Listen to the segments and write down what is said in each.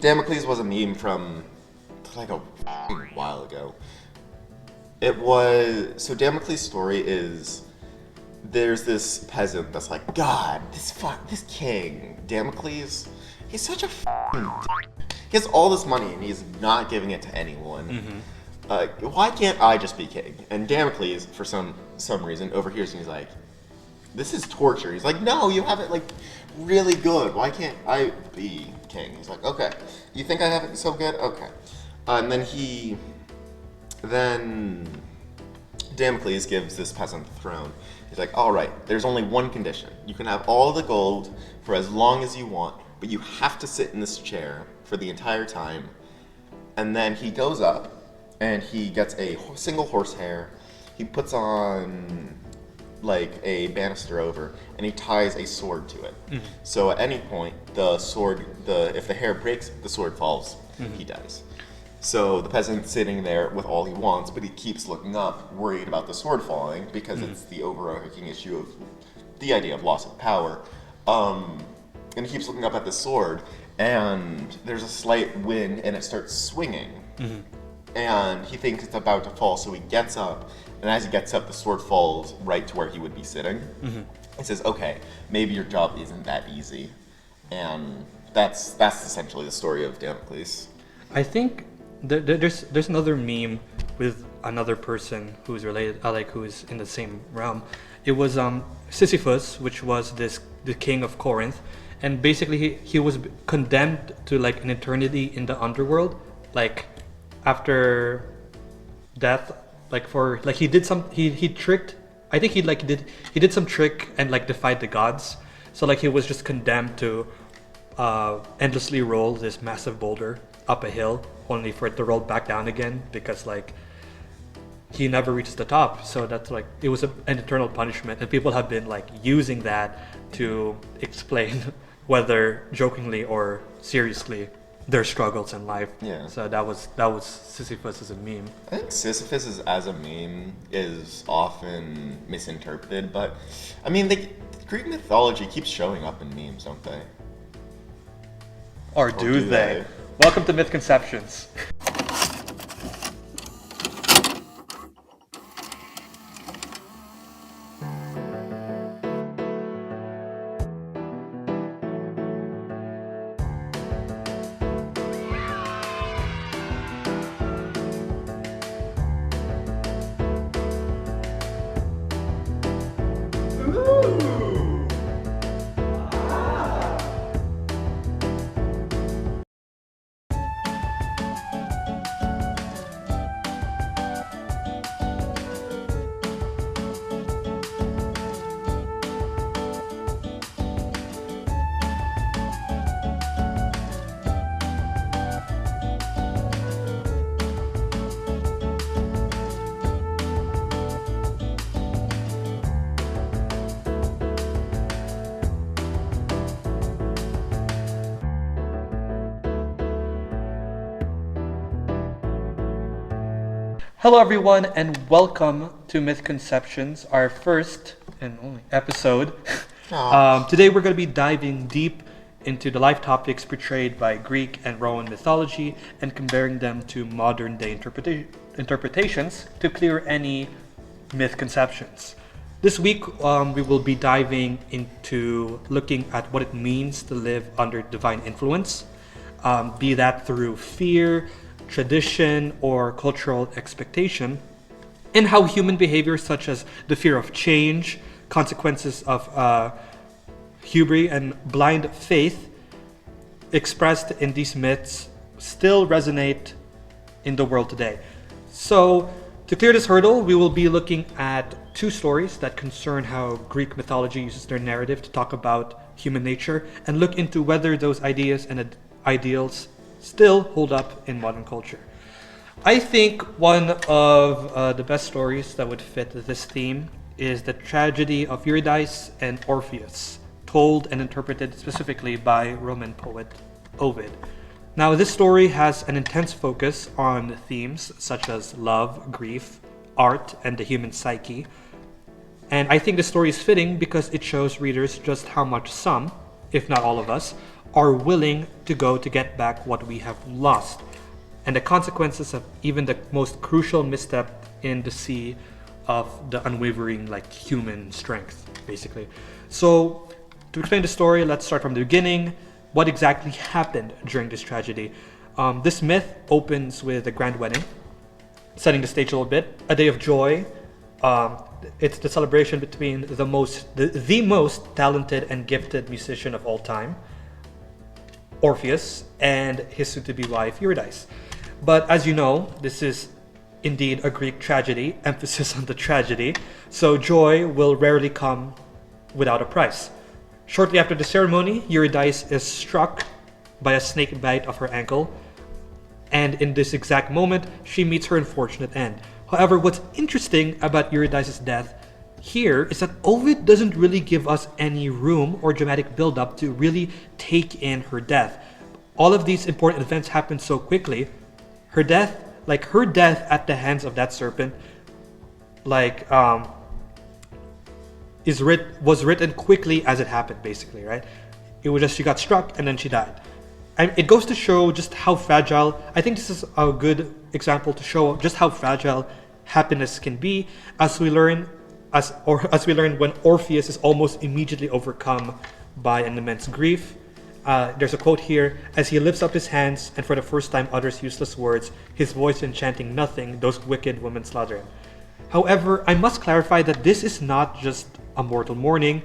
Damocles was a meme from like a while ago. It was so Damocles' story is there's this peasant that's like, God, this king Damocles, he's such a he has all this money and he's not giving it to anyone. Why can't I just be king? And Damocles, for some reason, overhears and he's like, this is torture. He's like, no, you have it like really good. Why can't I be king? He's like, okay, you think I have it so good? Okay. And then Damocles gives this peasant the throne. He's like, all right, there's only one condition. You can have all the gold for as long as you want, but you have to sit in this chair for the entire time. And then he goes up and he gets a single horsehair. He puts on like a banister over and he ties a sword to it. So at any point, if the hair breaks, the sword falls, he dies. So the peasant's sitting there with all he wants, but he keeps looking up, worried about the sword falling, because it's the overarching issue of the idea of loss of power. And he keeps looking up at the sword, and there's a slight wind, and it starts swinging. And he thinks it's about to fall, so he gets up, and as he gets up, the sword falls right to where he would be sitting. He says, okay, maybe your job isn't that easy. And that's essentially the story of Damocles. I think there's another meme with another person who's related, who's in the same realm. It was Sisyphus, which was the king of Corinth, and basically he was condemned to like an eternity in the underworld, like after death, he did some he tricked. I think he did some trick and like defied the gods. So like he was just condemned to endlessly roll this massive boulder up a hill, only for it to roll back down again, because like he never reaches the top. So that's like it was an eternal punishment, and people have been like using that to explain whether jokingly or seriously their struggles in life. Yeah. So that was Sisyphus as a meme. I think Sisyphus as a meme is often misinterpreted, but I mean, Greek mythology keeps showing up in memes, don't they? Or do they? Welcome to Mythconceptions. Hello everyone, and welcome to Mythconceptions, our first and only episode. Today we're going to be diving deep into the life topics portrayed by Greek and Roman mythology and comparing them to modern day interpretations to clear any mythconceptions. This week we will be diving into looking at what it means to live under divine influence, be that through fear, tradition, or cultural expectation, and how human behavior such as the fear of change, consequences of hubris, and blind faith expressed in these myths still resonate in the world today. So, to clear this hurdle, we will be looking at two stories that concern how Greek mythology uses their narrative to talk about human nature and look into whether those ideas and ideals still hold up in modern culture. I think one of the best stories that would fit this theme is the tragedy of Eurydice and Orpheus, told and interpreted specifically by Roman poet Ovid. Now, this story has an intense focus on themes such as love, grief, art, and the human psyche. And I think the story is fitting because it shows readers just how much some, if not all of us, are willing to go to get back what we have lost, and the consequences of even the most crucial misstep in the sea of the unwavering like human strength, basically. So to explain the story, let's start from the beginning. What exactly happened during this tragedy? This myth opens with a grand wedding, setting the stage a little bit. A day of joy. It's the celebration between the most talented and gifted musician of all time, Orpheus, and his soon-to-be wife Eurydice. But as you know, this is indeed a Greek tragedy, emphasis on the tragedy, so joy will rarely come without a price. Shortly after the ceremony, Eurydice is struck by a snake bite of her ankle, and in this exact moment, she meets her unfortunate end. However, what's interesting about Eurydice's death here is that Ovid doesn't really give us any room or dramatic build-up to really take in her death. All of these important events happen so quickly. Her death at the hands of that serpent, was written quickly as it happened, basically, right? It was just she got struck and then she died. And it goes to show just how fragile. I think this is a good example to show just how fragile happiness can be, as we learn when Orpheus is almost immediately overcome by an immense grief. There's a quote here: as he lifts up his hands and for the first time utters useless words, his voice enchanting nothing, those wicked women slaughter him. However, I must clarify that this is not just a mortal mourning.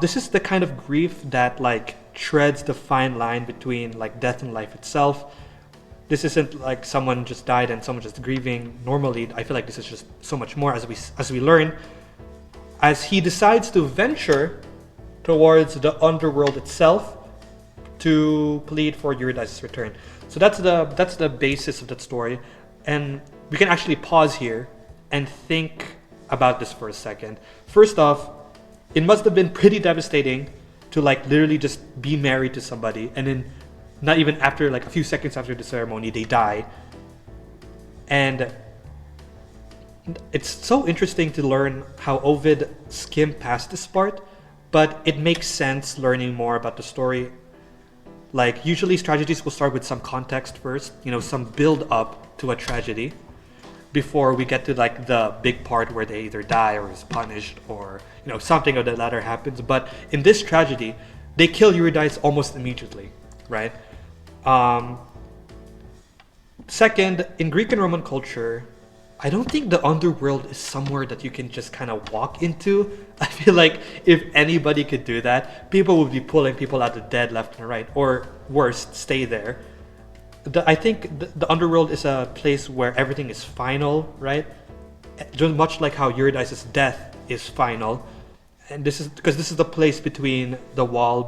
This is the kind of grief that treads the fine line between death and life itself. This isn't like someone just died and someone just grieving. Normally, I feel like this is just so much more, as we learn, as he decides to venture towards the underworld itself to plead for Eurydice's return. So that's the basis of that story, and we can actually pause here and think about this for a second. First off, it must have been pretty devastating to literally just be married to somebody, and then not even after a few seconds after the ceremony they die. And it's so interesting to learn how Ovid skimmed past this part, but it makes sense learning more about the story. Usually tragedies will start with some context first, some build up to a tragedy before we get to the big part where they either die or is punished or something of the latter happens. But in this tragedy, they kill Eurydice almost immediately, right? Second, in Greek and Roman culture, I don't think the underworld is somewhere that you can just kind of walk into. I feel like if anybody could do that, people would be pulling people out of dead left and right, or worse, stay there. I think the underworld is a place where everything is final, right? Just much like how Eurydice's death is final, and this is the place between the wall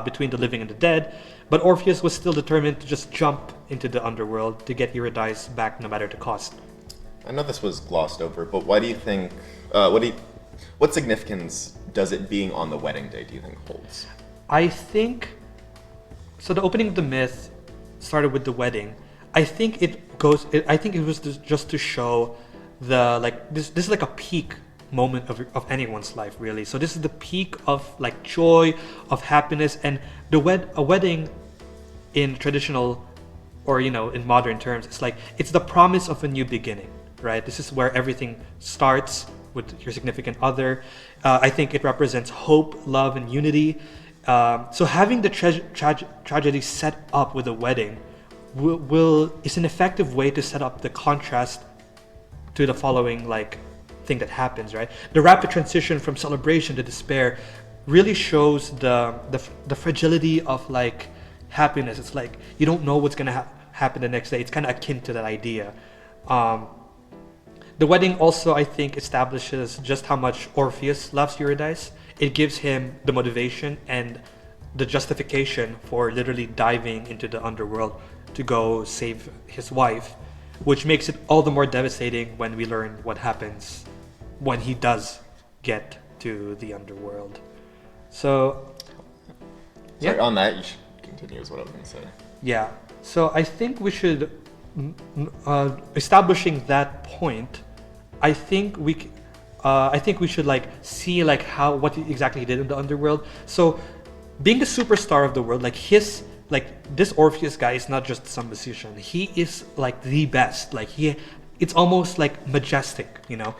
between the living and the dead. But Orpheus was still determined to just jump into the underworld to get Eurydice back, no matter the cost. I know this was glossed over, but why do you think? What significance does it being on the wedding day do you think holds? I think so. The opening of the myth started with the wedding. I think it was just to show this is a peak moment of anyone's life, really. So this is the peak of joy, of happiness, and a wedding in traditional or in modern terms, it's the promise of a new beginning, right? This is where everything starts with your significant other. I think it represents hope, love, and unity. So having the tragedy set up with a wedding is an effective way to set up the contrast to the following thing that happens, right? The rapid transition from celebration to despair really shows the fragility of happiness. It's you don't know what's gonna happen the next day. It's kind of akin to that idea. The wedding also, I think, establishes just how much Orpheus loves Eurydice. It gives him the motivation and the justification for literally diving into the underworld to go save his wife, which makes it all the more devastating when we learn what happens when he does get to the underworld. So, sorry, on that, you should continue is what I was going to say. Yeah. So I think we should, establishing that point, I think we should see what exactly he did in the underworld. So being the superstar of the world, this Orpheus guy is not just some musician. He is like the best. It's almost like majestic, you know.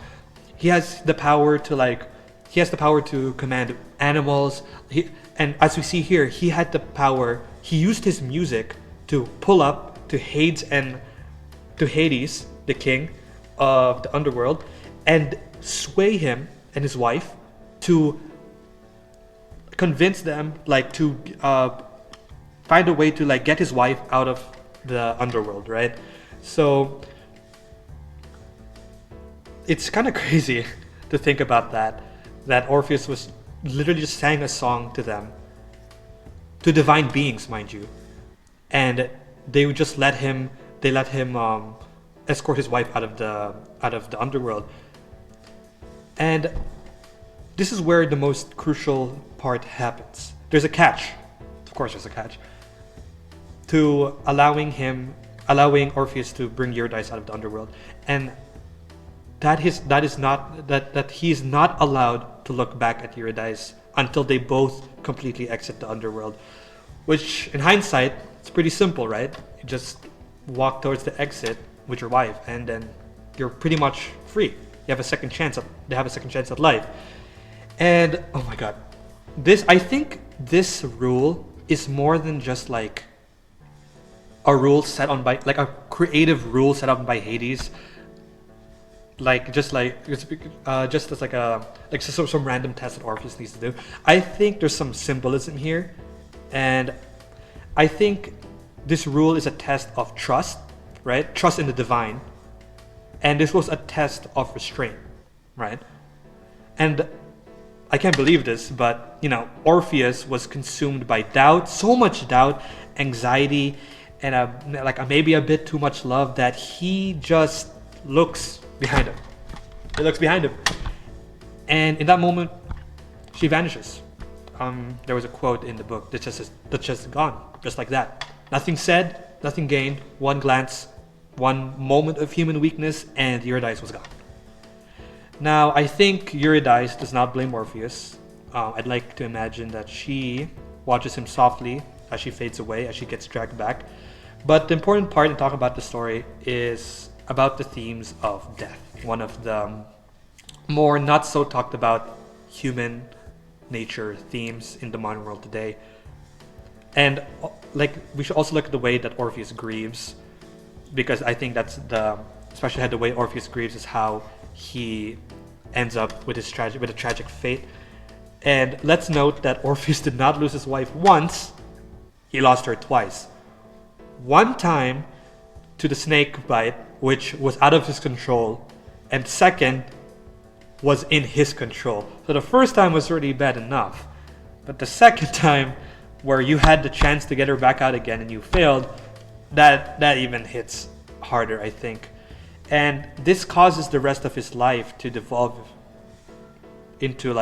He has the power to command animals. And as we see here, he had the power. He used his music to pull up to Hades, the king of the underworld, and sway him and his wife to convince them, to find a way to get his wife out of the underworld, right? So it's kind of crazy to think about that Orpheus was literally just sang a song to them, to divine beings, mind you, and they would just let him escort his wife out of the underworld. And this is where the most crucial part happens. There's a catch. Of course there's a catch to allowing Orpheus to bring Eurydice out of the underworld, and he is not allowed to look back at Eurydice until they both completely exit the underworld. Which, in hindsight, it's pretty simple, right? You just walk towards the exit with your wife, and then you're pretty much free. They have a second chance at life. And oh my god, I think this rule is more than just like a rule set on by a creative rule set up by Hades. Just as some random test that Orpheus needs to do. I think there's some symbolism here, and I think this rule is a test of trust, right? Trust in the divine, and this was a test of restraint, right? And I can't believe this, but Orpheus was consumed by doubt, so much doubt, anxiety, and maybe a bit too much love that he just looks behind him. He looks behind him. And in that moment, she vanishes. There was a quote in the book that's just gone, just like that. Nothing said, nothing gained, one glance, one moment of human weakness, and Eurydice was gone. Now, I think Eurydice does not blame Orpheus. I'd like to imagine that she watches him softly as she fades away, as she gets dragged back. But the important part in talking about the story is about the themes of death. One of the more not so talked about human nature themes in the modern world today. And we should also look at the way that Orpheus grieves, because I think especially how the way Orpheus grieves is how he ends up with a tragic fate. And let's note that Orpheus did not lose his wife once, he lost her twice. One time to the snake bite, which was out of his control, and second was in his control. So the first time was already bad enough, but the second time, where you had the chance to get her back out again and you failed, that even hits harder, I think. And this causes the rest of his life to devolve into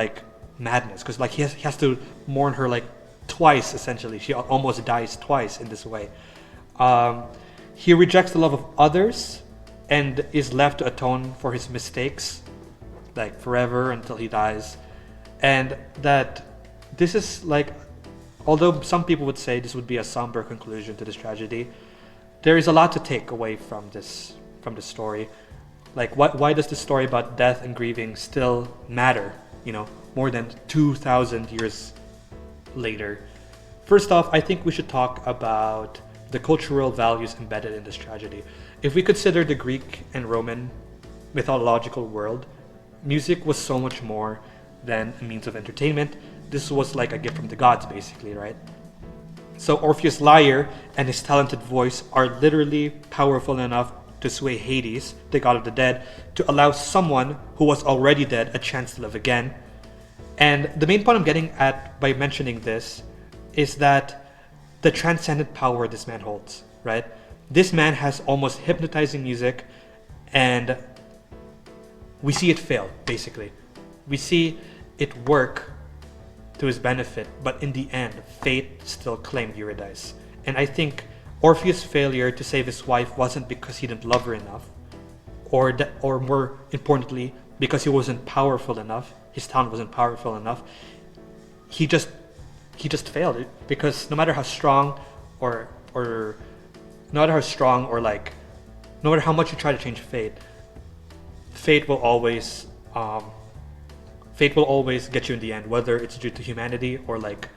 madness, because he has to mourn her twice, essentially. She almost dies twice in this way. He rejects the love of others and is left to atone for his mistakes forever until he dies. And that this is although some people would say this would be a somber conclusion to this tragedy, there is a lot to take away from this story. Why does the story about death and grieving still matter, more than 2,000 years later? First off, I think we should talk about the cultural values embedded in this tragedy. If we consider the Greek and Roman mythological world, music was so much more than a means of entertainment. This was like a gift from the gods, basically, right? So Orpheus' lyre and his talented voice are literally powerful enough to sway Hades, the god of the dead, to allow someone who was already dead a chance to live again. And the main point I'm getting at by mentioning this is that the transcendent power this man holds, right? This man has almost hypnotizing music, and we see it fail, basically. We see it work to his benefit, but in the end, fate still claimed Eurydice. And I think Orpheus' failure to save his wife wasn't because he didn't love her enough, or more importantly, because he wasn't powerful enough. His talent wasn't powerful enough. He just he just failed it, because no matter how strong or no matter how strong or like no matter how much you try to change fate will always get you in the end, whether it's due to humanity or like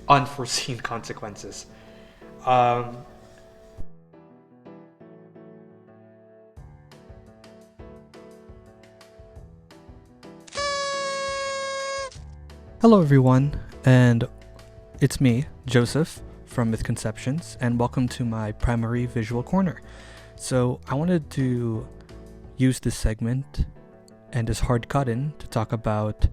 unforeseen consequences. Hello everyone, and it's me, Joseph, from Mythconceptions, and welcome to my primary visual corner. So I wanted to use this segment and this hard cut-in to talk about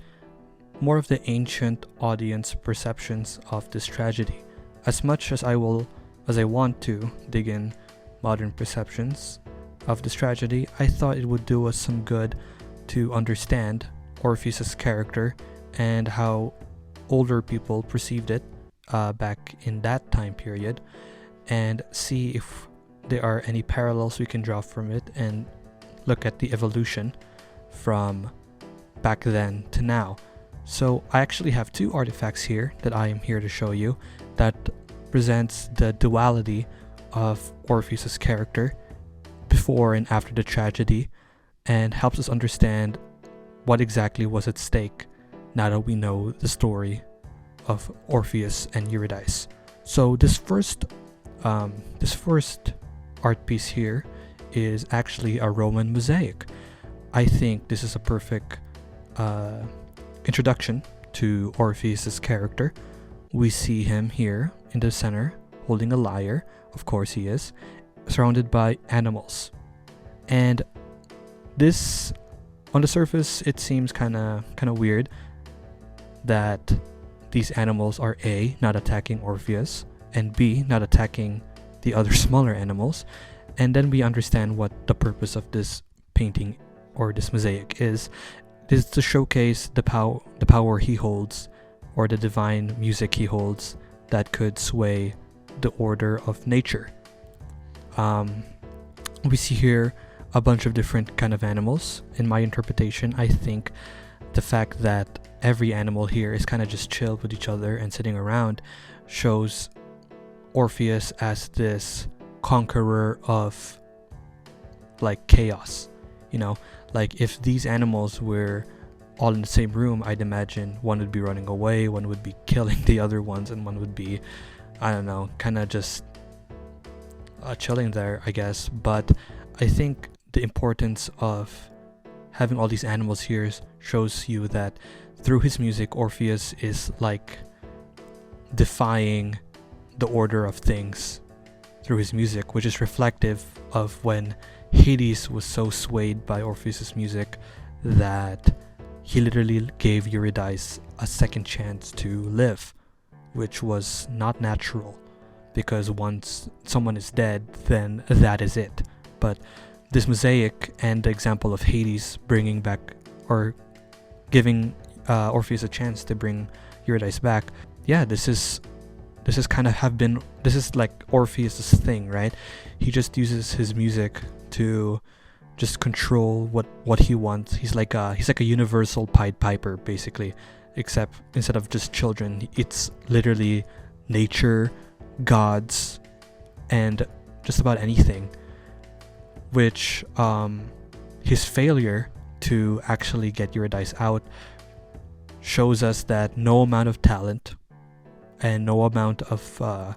more of the ancient audience perceptions of this tragedy. As much as I want to dig in modern perceptions of this tragedy, I thought it would do us some good to understand Orpheus's character and how older people perceived it back in that time period, and see if there are any parallels we can draw from it and look at the evolution from back then to now. So I actually have two artifacts here that I am here to show you that presents the duality of Orpheus's character before and after the tragedy, and helps us understand what exactly was at stake now that we know the story of Orpheus and Eurydice. So this first art piece here is actually a Roman mosaic. I think this is a perfect introduction to Orpheus's character. We see him here in the center holding a lyre, of course he is, surrounded by animals. And this, on the surface, it seems kind of weird that these animals are A, not attacking Orpheus, and B, not attacking the other smaller animals. And then we understand what the purpose of this painting or this mosaic is. It is to showcase the power he holds, or the divine music he holds, that could sway the order of nature. We see here a bunch of different kind of animals. In my interpretation, I think the fact that every animal here is kind of just chilled with each other and sitting around shows Orpheus as this conqueror of like chaos. You know, like if these animals were all in the same room, I'd imagine one would be running away, one would be killing the other ones, and one would be, I don't know, kind of just chilling there, I guess. But I think the importance of having all these animals here shows you that through his music, Orpheus is like defying the order of things through his music, which is reflective of when Hades was so swayed by Orpheus's music that he literally gave Eurydice a second chance to live, which was not natural, because once someone is dead, then that is it. But this mosaic and the example of Hades bringing back or giving Orpheus a chance to bring Eurydice back, yeah, this is like Orpheus's thing, right? He just uses his music to just control what he wants. He's like a universal Pied Piper, basically, except instead of just children, it's literally nature, gods, and just about anything. Which his failure to actually get Eurydice out shows us that no amount of talent and no amount of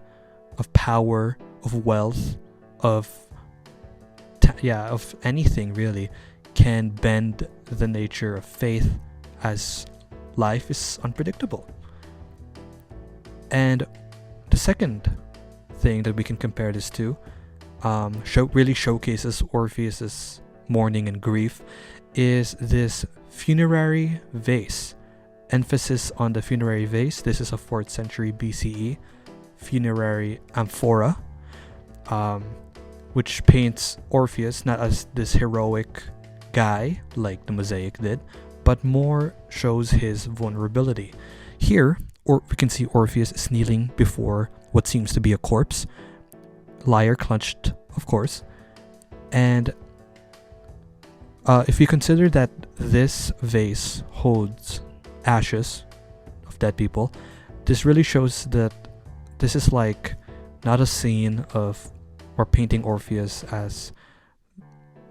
power, of wealth, of anything really can bend the nature of faith, as life is unpredictable. And the second thing that we can compare this to really showcases Orpheus's mourning and grief is this funerary vase. Emphasis on the funerary vase. This is a 4th century BCE funerary amphora, which paints Orpheus not as this heroic guy like the mosaic did, but more shows his vulnerability. Here, we can see Orpheus is kneeling before what seems to be a corpse, lyre clutched, of course. And if you consider that this vase holds ashes of dead people, this really shows that this is like not a scene of or painting Orpheus as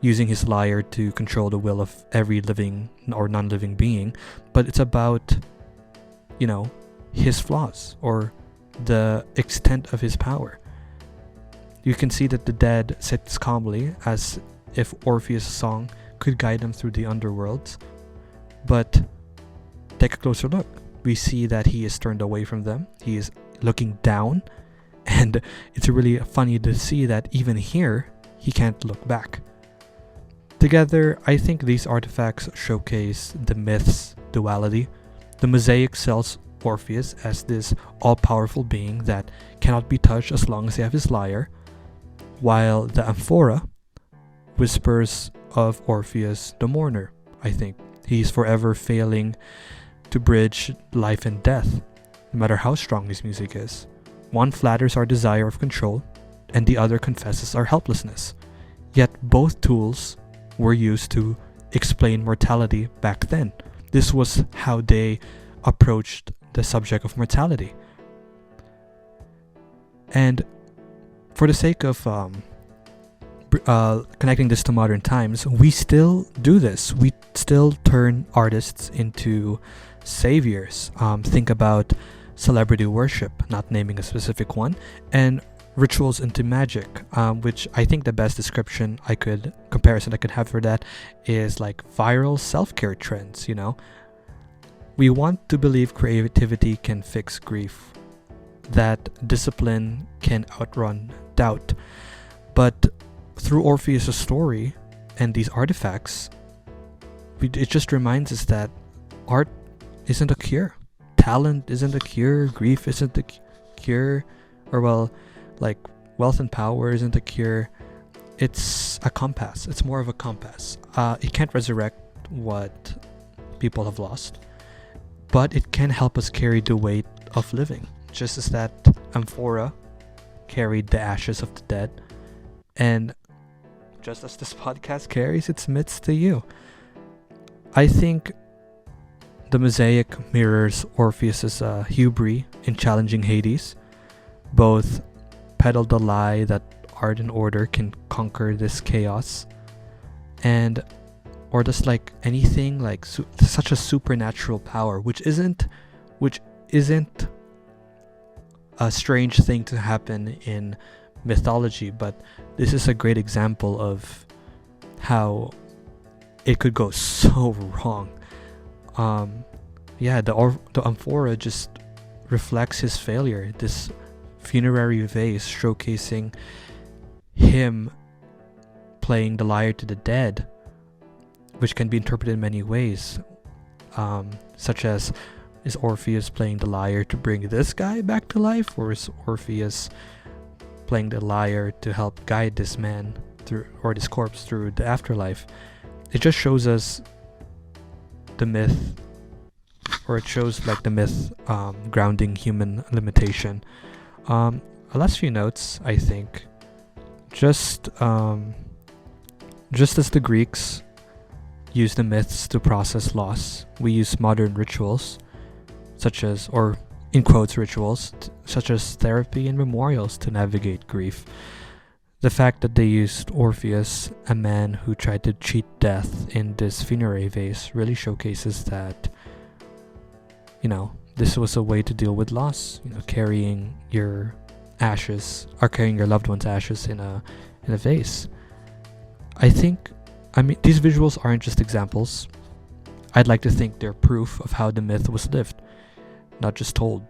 using his lyre to control the will of every living or non-living being, but it's about, his flaws or the extent of his power. You can see that the dead sits calmly as if Orpheus' song could guide them through the underworlds, but take a closer look. We see that he is turned away from them. He is looking down, and it's really funny to see that even here, he can't look back. Together, I think these artifacts showcase the myth's duality. The mosaic sells Orpheus as this all-powerful being that cannot be touched as long as they have his lyre, while the amphora whispers of Orpheus the mourner. I think he's forever failing to bridge life and death, no matter how strong his music is. One flatters our desire of control, and the other confesses our helplessness. Yet both tools were used to explain mortality back then. This was how they approached the subject of mortality. And for the sake of connecting this to modern times, we still do this. We still turn artists into saviors. Think about celebrity worship, not naming a specific one, and rituals into magic, which I think the best comparison I could have for that is like viral self-care trends. We want to believe creativity can fix grief, that discipline can outrun doubt, but through Orpheus' story and these artifacts, it just reminds us that art isn't a cure, talent isn't a cure, grief isn't a cure, or wealth and power isn't a cure. It's a compass. It's more of a compass. It can't resurrect what people have lost, but it can help us carry the weight of living, just as that amphora carried the ashes of the dead, and just as this podcast carries its myths to you. I think the mosaic mirrors Orpheus's hubris in challenging Hades. Both peddled the lie that art and order can conquer this chaos, or just like anything, like such a supernatural power, which isn't a strange thing to happen in mythology, but this is a great example of how it could go so wrong. The amphora just reflects his failure. This funerary vase showcasing him playing the lyre to the dead, which can be interpreted in many ways, such as, is Orpheus playing the lyre to bring this guy back to life, or is Orpheus playing the lyre to help guide this man through, or this corpse through the afterlife? It just shows us the myth, or it shows like the myth grounding human limitation. A last few notes, I think. Just as the Greeks used the myths to process loss, we use modern rituals, such as, or in quotes, rituals, such as therapy and memorials to navigate grief. The fact that they used Orpheus, a man who tried to cheat death, in this funerary vase really showcases that, this was a way to deal with loss, carrying your ashes, or carrying your loved one's ashes in a vase. These visuals aren't just examples. I'd like to think they're proof of how the myth was lived, not just told.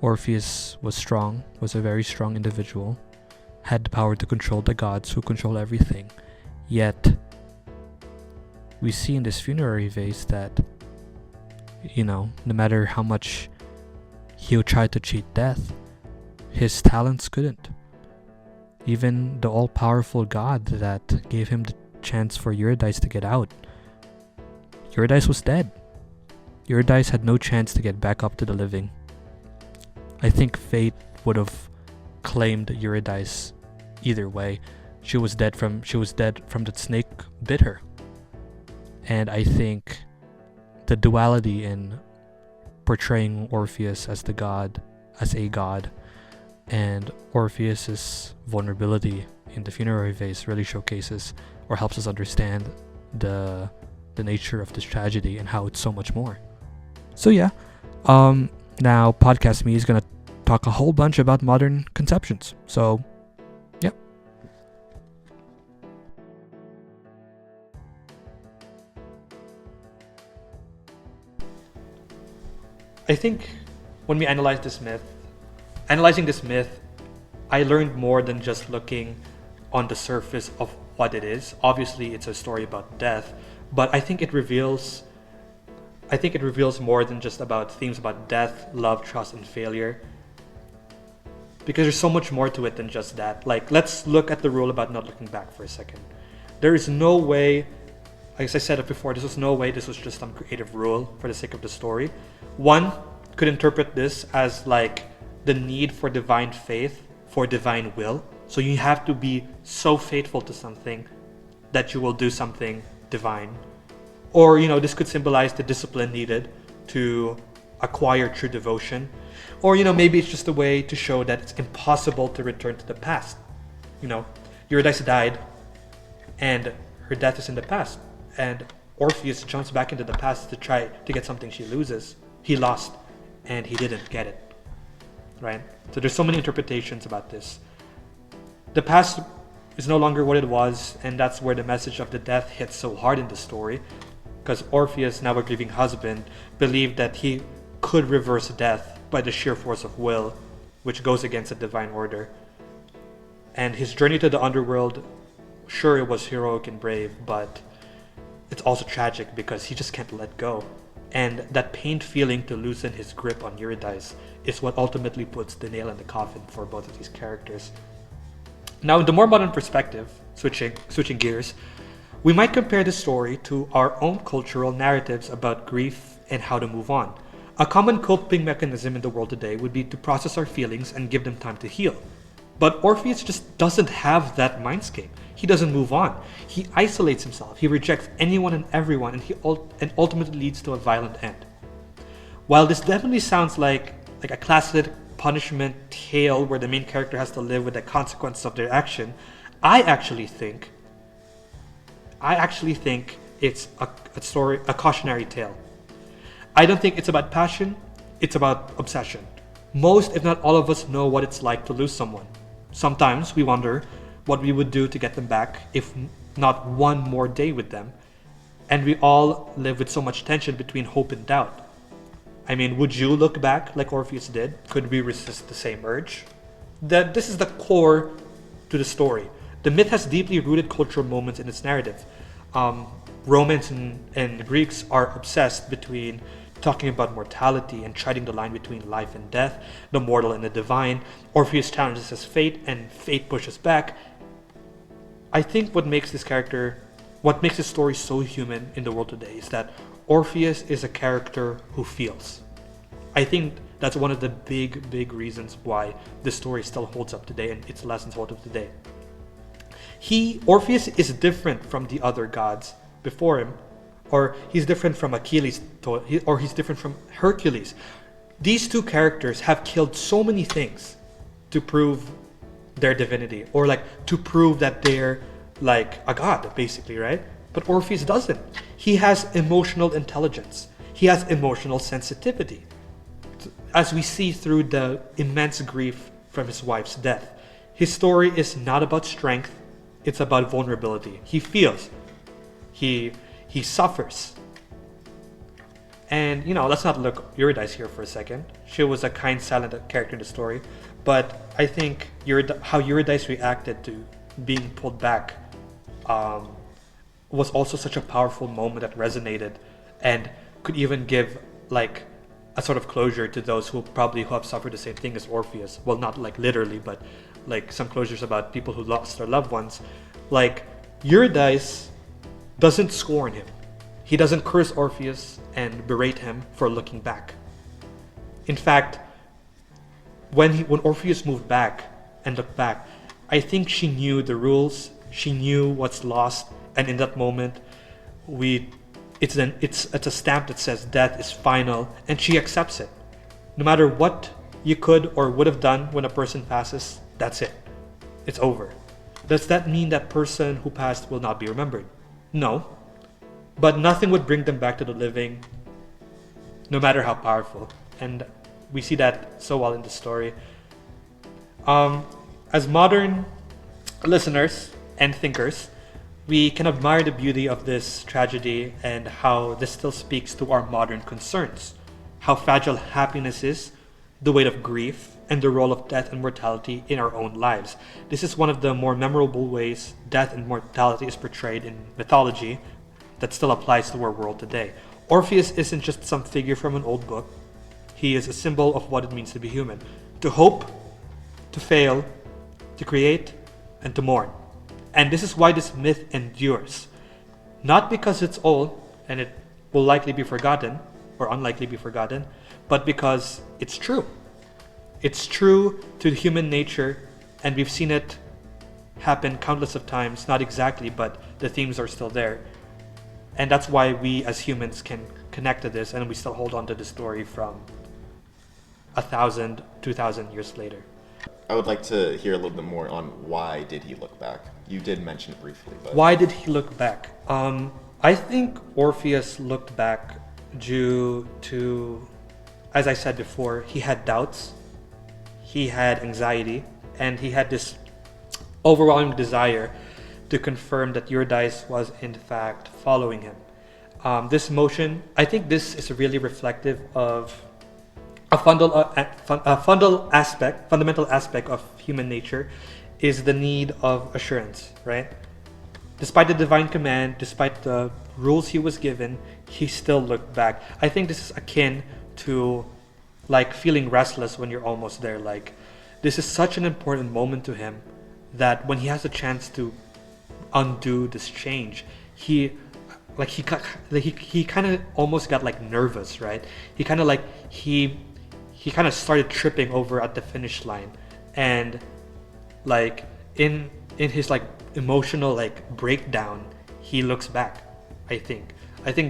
Orpheus was strong, was a very strong individual, had the power to control the gods who control everything. Yet, we see in this funerary vase that, no matter how much he would try to cheat death, his talents couldn't. Even the all-powerful god that gave him the chance for Eurydice to get out, Eurydice was dead. Eurydice had no chance to get back up to the living. I think fate would have claimed Eurydice either way. She was dead from the snake bit her. And I think the duality in portraying Orpheus as as a god, and Orpheus's vulnerability in the funerary vase really showcases or helps us understand the nature of this tragedy and how it's so much more. So yeah, now Podcast Me is gonna talk a whole bunch about modern conceptions. So, yep. I think when we analyzing this myth, I learned more than just looking on the surface of what it is. Obviously, it's a story about death, but I think it reveals more than just about themes about death, love, trust, and failure. Because there's so much more to it than just that. Like, let's look at the rule about not looking back for a second. There is no way, as I said it before, this was just some creative rule for the sake of the story. One could interpret this as like the need for divine faith, for divine will. So you have to be so faithful to something that you will do something divine. Or, this could symbolize the discipline needed to acquire true devotion. Or, maybe it's just a way to show that it's impossible to return to the past. Eurydice died and her death is in the past. And Orpheus jumps back into the past to try to get something he lost, and he didn't get it. Right? So there's so many interpretations about this. The past is no longer what it was, and that's where the message of the death hits so hard in the story. Because Orpheus, now a grieving husband, believed that he could reverse death by the sheer force of will, which goes against the divine order. And his journey to the underworld, sure, it was heroic and brave, but it's also tragic because he just can't let go. And that pained feeling to loosen his grip on Eurydice is what ultimately puts the nail in the coffin for both of these characters. Now, in the more modern perspective, switching gears, we might compare the story to our own cultural narratives about grief and how to move on. A common coping mechanism in the world today would be to process our feelings and give them time to heal. But Orpheus just doesn't have that mindscape. He doesn't move on. He isolates himself. He rejects anyone and everyone, and ultimately leads to a violent end. While this definitely sounds like a classic punishment tale where the main character has to live with the consequences of their action, I actually think it's a cautionary tale. I don't think it's about passion, it's about obsession. Most, if not all of us, know what it's like to lose someone. Sometimes we wonder what we would do to get them back if not one more day with them. And we all live with so much tension between hope and doubt. I mean, would you look back like Orpheus did? Could we resist the same urge? This is the core to the story. The myth has deeply rooted cultural moments in its narrative. Romans and Greeks are obsessed between talking about mortality and treading the line between life and death, the mortal and the divine. Orpheus challenges his fate, and fate pushes back. I think what makes this story so human in the world today is that Orpheus is a character who feels. I think that's one of the big reasons why this story still holds up today and its lessons hold up today. Orpheus is different from the other gods before him, or he's different from Achilles, or he's different from Hercules. These two characters have killed so many things to prove their divinity, or to prove that they're like a god, basically, right? But Orpheus doesn't. He has emotional intelligence. He has emotional sensitivity, as we see through the immense grief from his wife's death. His story is not about strength, it's about vulnerability. He feels. He suffers. And, let's not look Eurydice here for a second. She was a kind, silent character in the story. But I think how Eurydice reacted to being pulled back was also such a powerful moment that resonated and could even give a sort of closure to those who have suffered the same thing as Orpheus. Well, not literally, but some closures about people who lost their loved ones. Eurydice doesn't scorn him. He doesn't curse Orpheus and berate him for looking back. In fact, when Orpheus moved back and looked back, I think she knew the rules, she knew what's lost, and in that moment, it's a stamp that says death is final, and she accepts it. No matter what you could or would have done when a person passes, that's it. It's over. Does that mean that person who passed will not be remembered? No. But nothing would bring them back to the living, no matter how powerful. And we see that so well in the story. As modern listeners and thinkers, we can admire the beauty of this tragedy and how this still speaks to our modern concerns. How fragile happiness is, the weight of grief, and the role of death and mortality in our own lives. This is one of the more memorable ways death and mortality is portrayed in mythology that still applies to our world today. Orpheus isn't just some figure from an old book. He is a symbol of what it means to be human. To hope, to fail, to create, and to mourn. And this is why this myth endures. Not because it's old and it will likely be forgotten, or unlikely be forgotten, but because it's true. It's true to human nature, and we've seen it happen countless of times, not exactly, but the themes are still there. And that's why we as humans can connect to this, and we still hold on to the story from 1,000, 2,000 years later. I would like to hear a little bit more on why did he look back. You did mention it briefly, but why did he look back? I think Orpheus looked back due to, as I said before, he had doubts, he had anxiety, and he had this overwhelming desire to confirm that Eurydice was in fact following him. This motion, I think this is really reflective of a fundamental aspect of human nature is the need of assurance, right? Despite the divine command, despite the rules he was given, he still looked back. I think this is akin to like feeling restless when you're almost there. Like this is such an important moment to him that when he has a chance to undo this change, he kind of almost got like nervous, right? He kind of started tripping over at the finish line, and like in his like emotional like breakdown, he looks back. I think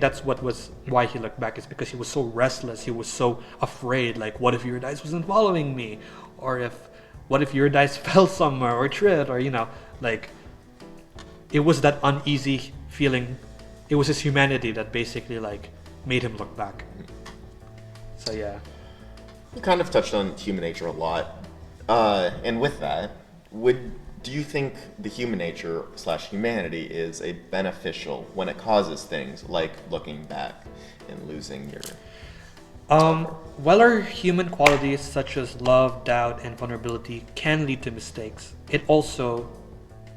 that's why he looked back, is because he was so restless, he was so afraid, like what if Eurydice wasn't following me, or what if Eurydice fell somewhere or tripped, or like it was that uneasy feeling. It was his humanity that basically like made him look back. So yeah. You kind of touched on human nature a lot, and with that, do you think the human nature / humanity is a beneficial when it causes things like looking back and losing your while our human qualities such as love, doubt, and vulnerability can lead to mistakes, it also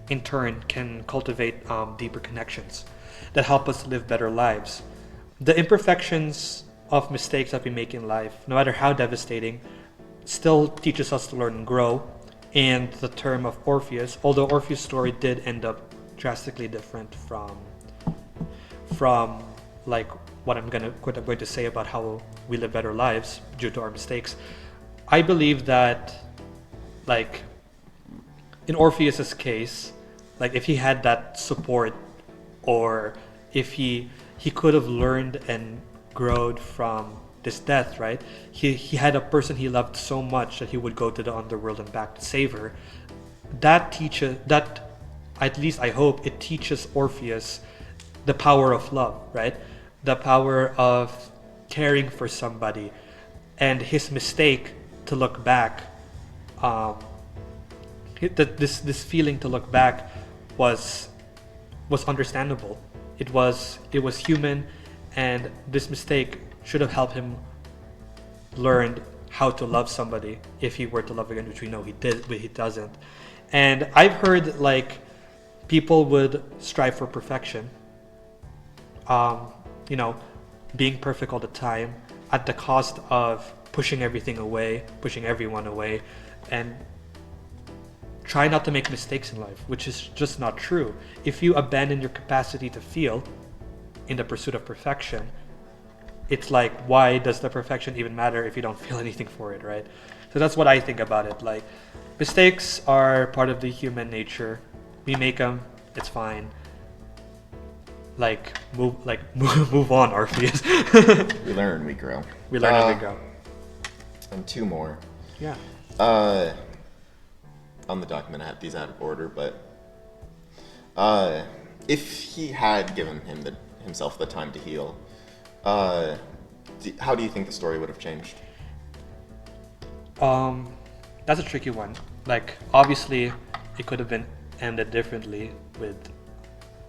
in turn can cultivate deeper connections that help us live better lives. The imperfections of mistakes that we make in life, no matter how devastating, still teaches us to learn and grow. And the term of Orpheus, although Orpheus' story did end up drastically different from like what I'm going to say about how we live better lives due to our mistakes, I believe that like in Orpheus's case, like if he had that support, or if he could have learned and growed from this death, right? He had a person he loved so much that he would go to the underworld and back to save her. That at least I hope it teaches Orpheus the power of love, right? The power of caring for somebody. And his mistake to look back, this feeling to look back was understandable. It was human, and this mistake should have helped him learn how to love somebody if he were to love again, which we know he did, but he doesn't. And I've heard like people would strive for perfection, being perfect all the time at the cost of pushing everything away, pushing everyone away, and try not to make mistakes in life, which is just not true. If you abandon your capacity to feel in the pursuit of perfection, it's like, why does the perfection even matter if you don't feel anything for it, right? So that's what I think about it. Like, mistakes are part of the human nature. We make them, it's fine. move on, Orpheus. We learn, we grow. We learn as we go. And two more. Yeah. On the document, I have these out of order, but if he had given himself the time to heal, how do you think the story would have changed? That's a tricky one. Like, obviously, it could have been ended differently with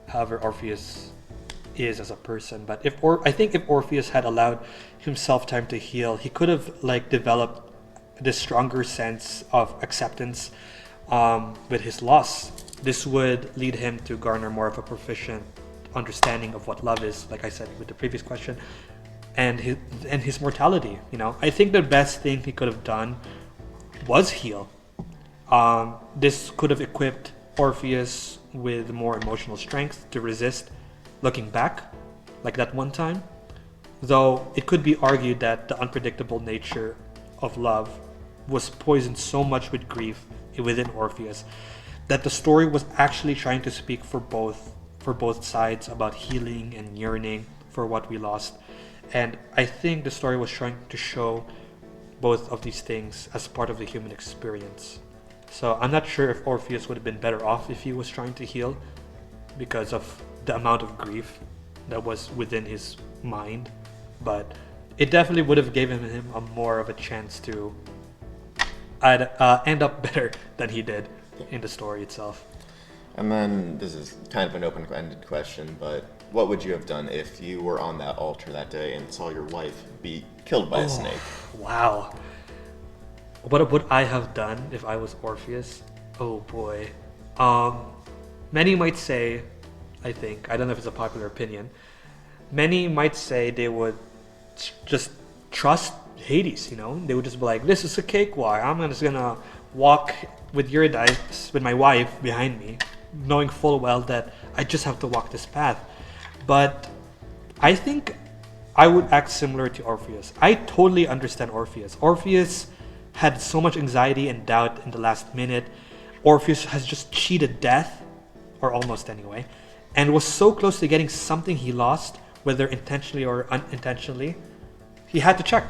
however Orpheus is as a person. But I think if Orpheus had allowed himself time to heal, he could have developed this stronger sense of acceptance with his loss. This would lead him to garner more of a proficient understanding of what love is, like I said with the previous question, and his mortality. I think the best thing he could have done was heal. This could have equipped Orpheus with more emotional strength to resist looking back, like that one time. Though it could be argued that the unpredictable nature of love was poisoned so much with grief within Orpheus that the story was actually trying to speak for both sides about healing and yearning for what we lost. And I think the story was trying to show both of these things as part of the human experience. So I'm not sure if Orpheus would have been better off if he was trying to heal because of the amount of grief that was within his mind, but it definitely would have given him more of a chance to end up better than he did in the story itself. And then, this is kind of an open-ended question, but what would you have done if you were on that altar that day and saw your wife be killed by a snake? Wow. What would I have done if I was Orpheus? Oh boy. Many might say, I don't know if it's a popular opinion, many might say they would just trust Hades, They would just be like, this is a cakewalk. I'm just gonna walk with Eurydice, with my wife behind me, knowing full well that I just have to walk this path. But I think I would act similar to Orpheus. I totally understand Orpheus. Orpheus had so much anxiety and doubt in the last minute. Orpheus has just cheated death, or almost anyway, and was so close to getting something he lost, whether intentionally or unintentionally. He had to check.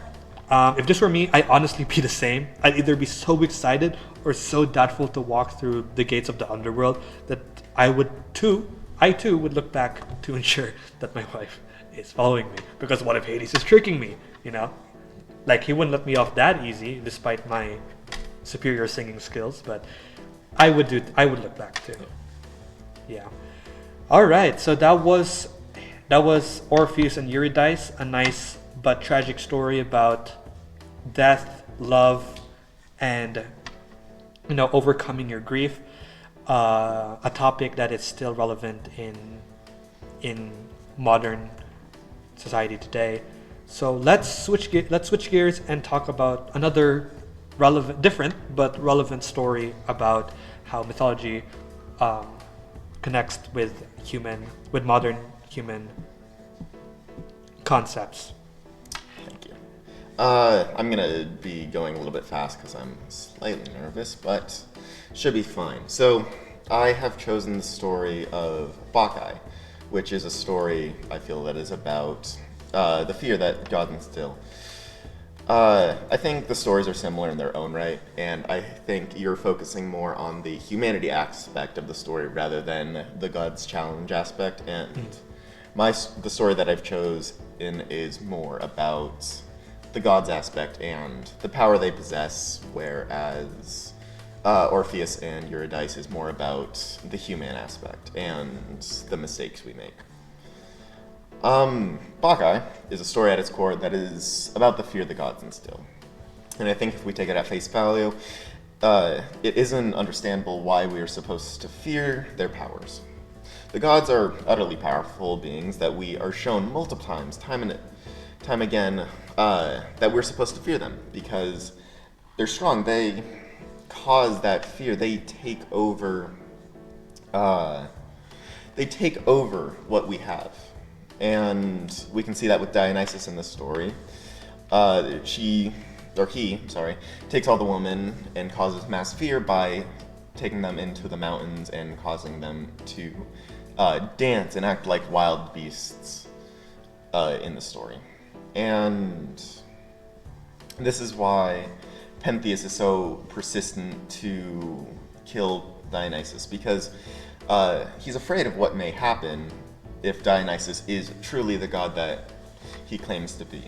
If this were me, I'd honestly be the same. I'd either be so excited or so doubtful to walk through the gates of the underworld that I too would look back to ensure that my wife is following me. Because what if Hades is tricking me, Like, he wouldn't let me off that easy, despite my superior singing skills, but I would look back too. Yeah. Alright, so that was Orpheus and Eurydice, a nice but tragic story about death, love, and overcoming your grief. A topic that is still relevant in modern society today. So let's switch gears and talk about another different but relevant story about how mythology connects with modern human concepts. Thank you. I'm gonna be going a little bit fast because I'm slightly nervous, but should be fine. So I have chosen the story of Bacchae, which is a story I feel that is about the fear that gods instill. I think the stories are similar in their own right, and I think you're focusing more on the humanity aspect of the story rather than the gods challenge aspect. And the story that I've chosen is more about the gods aspect and the power they possess, whereas Orpheus and Eurydice is more about the human aspect and the mistakes we make. Bacchae is a story at its core that is about the fear the gods instill. And I think if we take it at face value, it isn't understandable why we are supposed to fear their powers. The gods are utterly powerful beings that we are shown multiple times, time again, that we're supposed to fear them because they're strong. They cause that fear. They take over what we have. And we can see that with Dionysus in this story. He takes all the women and causes mass fear by taking them into the mountains and causing them to dance and act like wild beasts in the story. And this is why Pentheus is so persistent to kill Dionysus, because he's afraid of what may happen if Dionysus is truly the god that he claims to be.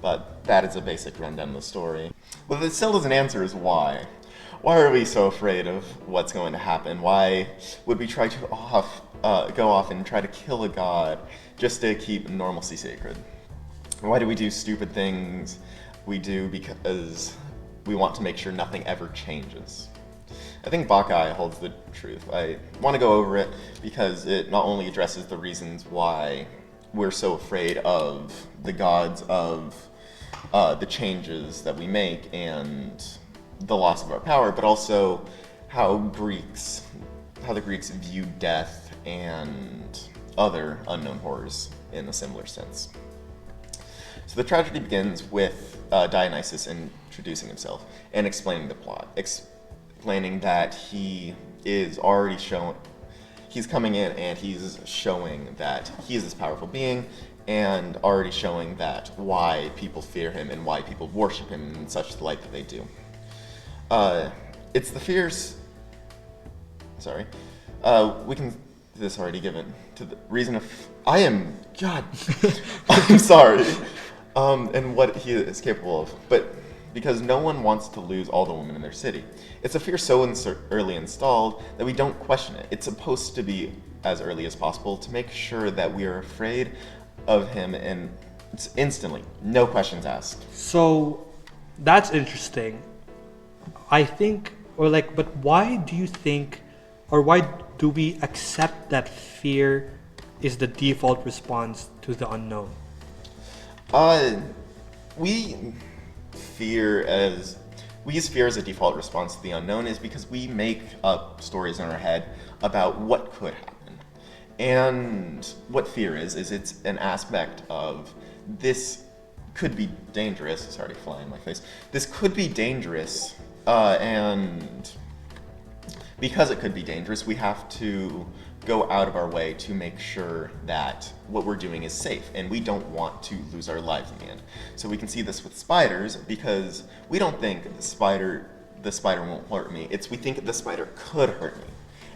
But that is a basic rundown of the story. What it still doesn't answer is why. Why are we so afraid of what's going to happen? Why would we try to go off and try to kill a god just to keep normalcy sacred? Why do we do stupid things we do because we want to make sure nothing ever changes? I think Bacchae holds the truth. I want to go over it because it not only addresses the reasons why we're so afraid of the gods, of the changes that we make and the loss of our power, but also how the Greeks view death and other unknown horrors in a similar sense. So the tragedy begins with Dionysus introducing himself and explaining the plot, explaining that he's coming in and he's showing that he is this powerful being, and already showing that why people fear him and why people worship him in such the light that they do. It's the fears. Sorry. We can. This already given to the reason of. I am. God. I'm sorry. And what he is capable of. But because no one wants to lose all the women in their city. It's a fear so early installed that we don't question it. It's supposed to be as early as possible to make sure that we are afraid of him, and it's instantly, no questions asked. So that's interesting. I think, but why do you think, or why do we accept that fear is the default response to the unknown? We use fear as a default response to the unknown is because we make up stories in our head about what could happen. And what fear is it's an aspect of this could be dangerous. Sorry, fly in my face. This could be dangerous, and because it could be dangerous, we have to go out of our way to make sure that what we're doing is safe, and we don't want to lose our lives in the end. So we can see this with spiders, because we don't think the spider won't hurt me. We think the spider could hurt me.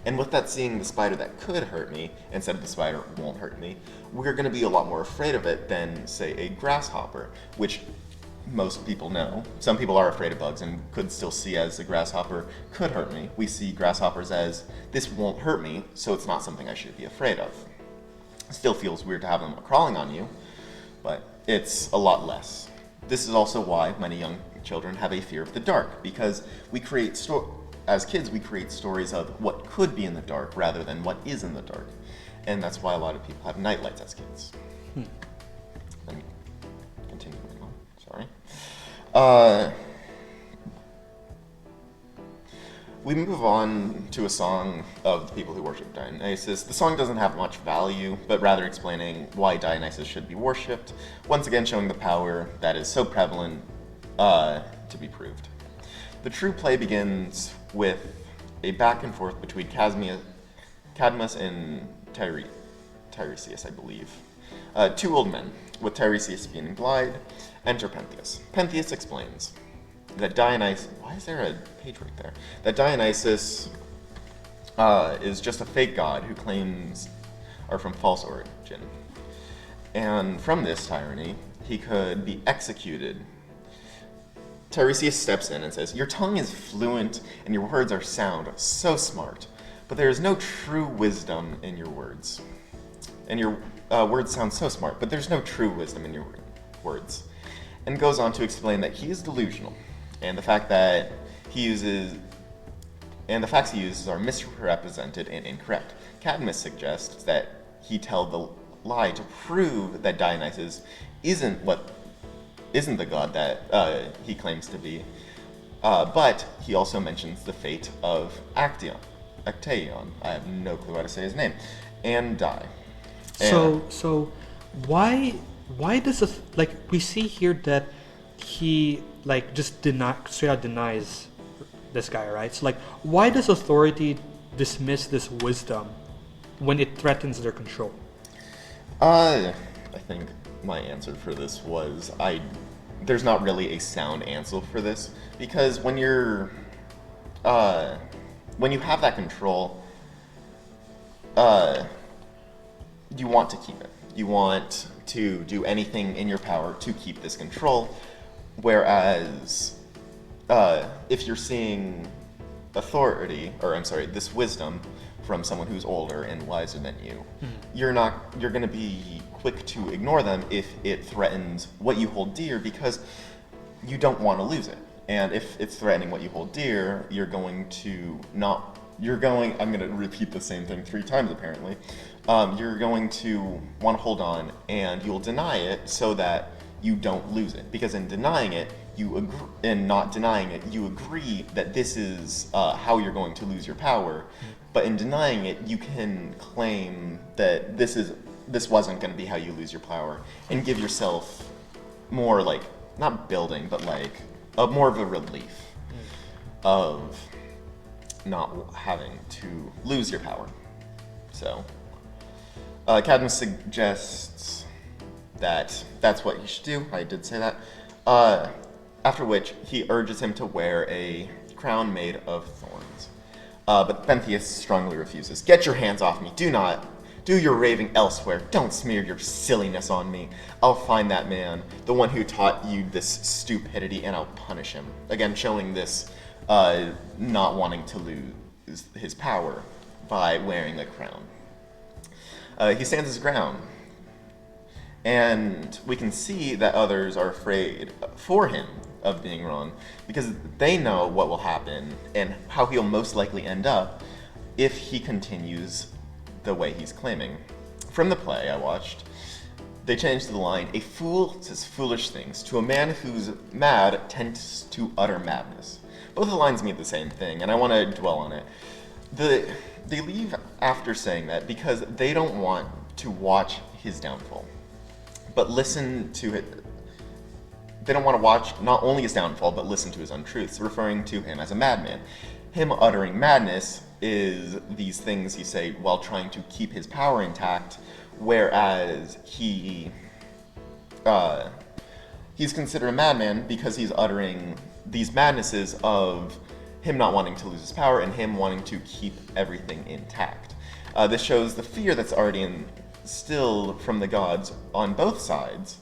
And with that, seeing the spider that could hurt me instead of the spider won't hurt me, we're going to be a lot more afraid of it than, say, a grasshopper, which most people know. Some people are afraid of bugs and could still see as a grasshopper could hurt me. We see grasshoppers as, this won't hurt me, so it's not something I should be afraid of. It still feels weird to have them crawling on you, but it's a lot less. This is also why many young children have a fear of the dark, because as kids, we create stories of what could be in the dark rather than what is in the dark. And that's why a lot of people have nightlights as kids. Let me continue moving on. Sorry. We move on to a song of the people who worship Dionysus. The song doesn't have much value, but rather explaining why Dionysus should be worshipped, once again showing the power that is so prevalent to be proved. The true play begins with a back and forth between Cadmus and Tiresias, I believe. Two old men, with Tiresias being blind, enter Pentheus. Pentheus explains that Dionysus... Why is there a page right there? That Dionysus is just a fake god who claims are from false origin. And from this tyranny, he could be executed. Tiresias steps in and says, "Your tongue is fluent and your words are sound, so smart, but there is no true wisdom in your words. And your words sound so smart, but there's no true wisdom in your words." And goes on to explain that he is delusional, and the facts he uses are misrepresented and incorrect. Cadmus suggests that he tell the lie to prove that Dionysus isn't the god that he claims to be, but he also mentions the fate of Actaeon, I have no clue how to say his name, and die. So why does we see here that he just straight out denies this guy, right? So why does authority dismiss this wisdom when it threatens their control? I think my answer for this was there's not really a sound answer for this, because when you have that control, you want to keep it. You want to do anything in your power to keep this control, whereas if you're seeing this wisdom from someone who's older and wiser than you, you're going to be quick to ignore them if it threatens what you hold dear, because you don't want to lose it. And if it's threatening what you hold dear, I'm going to repeat the same thing 3 times apparently. You're going to want to hold on, and you'll deny it so that you don't lose it. Because in denying it, not denying it, you agree that this is how you're going to lose your power. But in denying it, you can claim that this wasn't going to be how you lose your power, and give yourself more not building, but more of a relief of not having to lose your power. So, Cadmus suggests that that's what he should do. I did say that. After which, he urges him to wear a crown made of thorns. But Pentheus strongly refuses. "Get your hands off me. Do your raving elsewhere. Don't smear your silliness on me. I'll find that man, the one who taught you this stupidity, and I'll punish him." Again, showing this not wanting to lose his power by wearing a crown. He stands his ground, and we can see that others are afraid for him of being wrong, because they know what will happen and how he'll most likely end up if he continues the way he's claiming. From the play I watched, they changed the line, "A fool says foolish things. To a man who's mad tends to utter madness." Both of the lines mean the same thing, and I want to dwell on it. They leave after saying that because they don't want to watch his downfall, but listen to it. They don't want to watch not only his downfall, but listen to his untruths, referring to him as a madman. Him uttering madness is these things he say while trying to keep his power intact, whereas he's considered a madman because he's uttering these madnesses of him not wanting to lose his power and him wanting to keep everything intact. This shows the fear that's already instilled from the gods on both sides,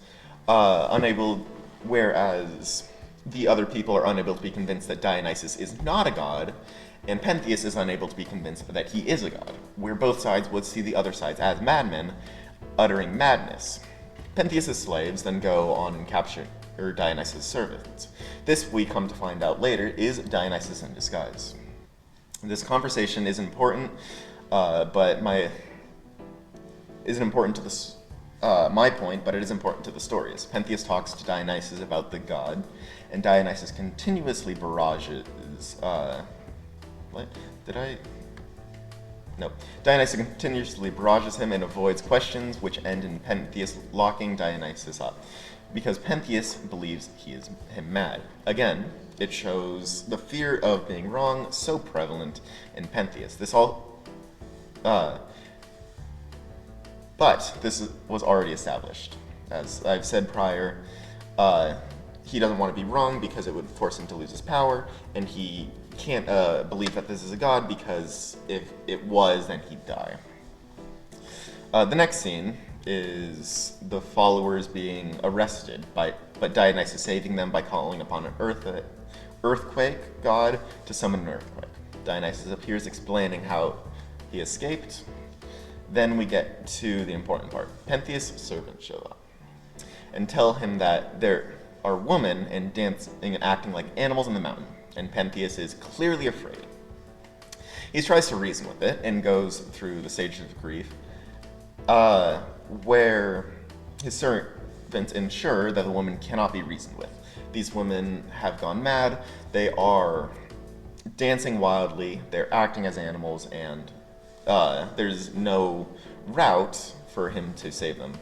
whereas the other people are unable to be convinced that Dionysus is not a god, and Pentheus is unable to be convinced that he is a god, where both sides would see the other sides as madmen uttering madness. Pentheus' slaves then go on and capture Dionysus' servants. This, we come to find out later, is Dionysus in disguise. This conversation is important, isn't important to my point, but it is important to the stories. Pentheus talks to Dionysus about the god, and Dionysus continuously barrages. Dionysus continuously barrages him and avoids questions, which end in Pentheus locking Dionysus up, because Pentheus believes he is him mad. Again, it shows the fear of being wrong so prevalent in Pentheus. But this was already established. As I've said prior, he doesn't want to be wrong because it would force him to lose his power, and he can't believe that this is a god because if it was, then he'd die. The next scene is the followers being arrested, but Dionysus saving them by calling upon an earthquake god to summon an earthquake. Dionysus appears explaining how he escaped. Then we get to the important part. Pentheus' servants show up and tell him that there are women and dancing and acting like animals in the mountain, and Pentheus is clearly afraid. He tries to reason with it and goes through the stages of grief, where his servants ensure that the woman cannot be reasoned with. These women have gone mad, they are dancing wildly, they're acting as animals, and there's no route for him to save them.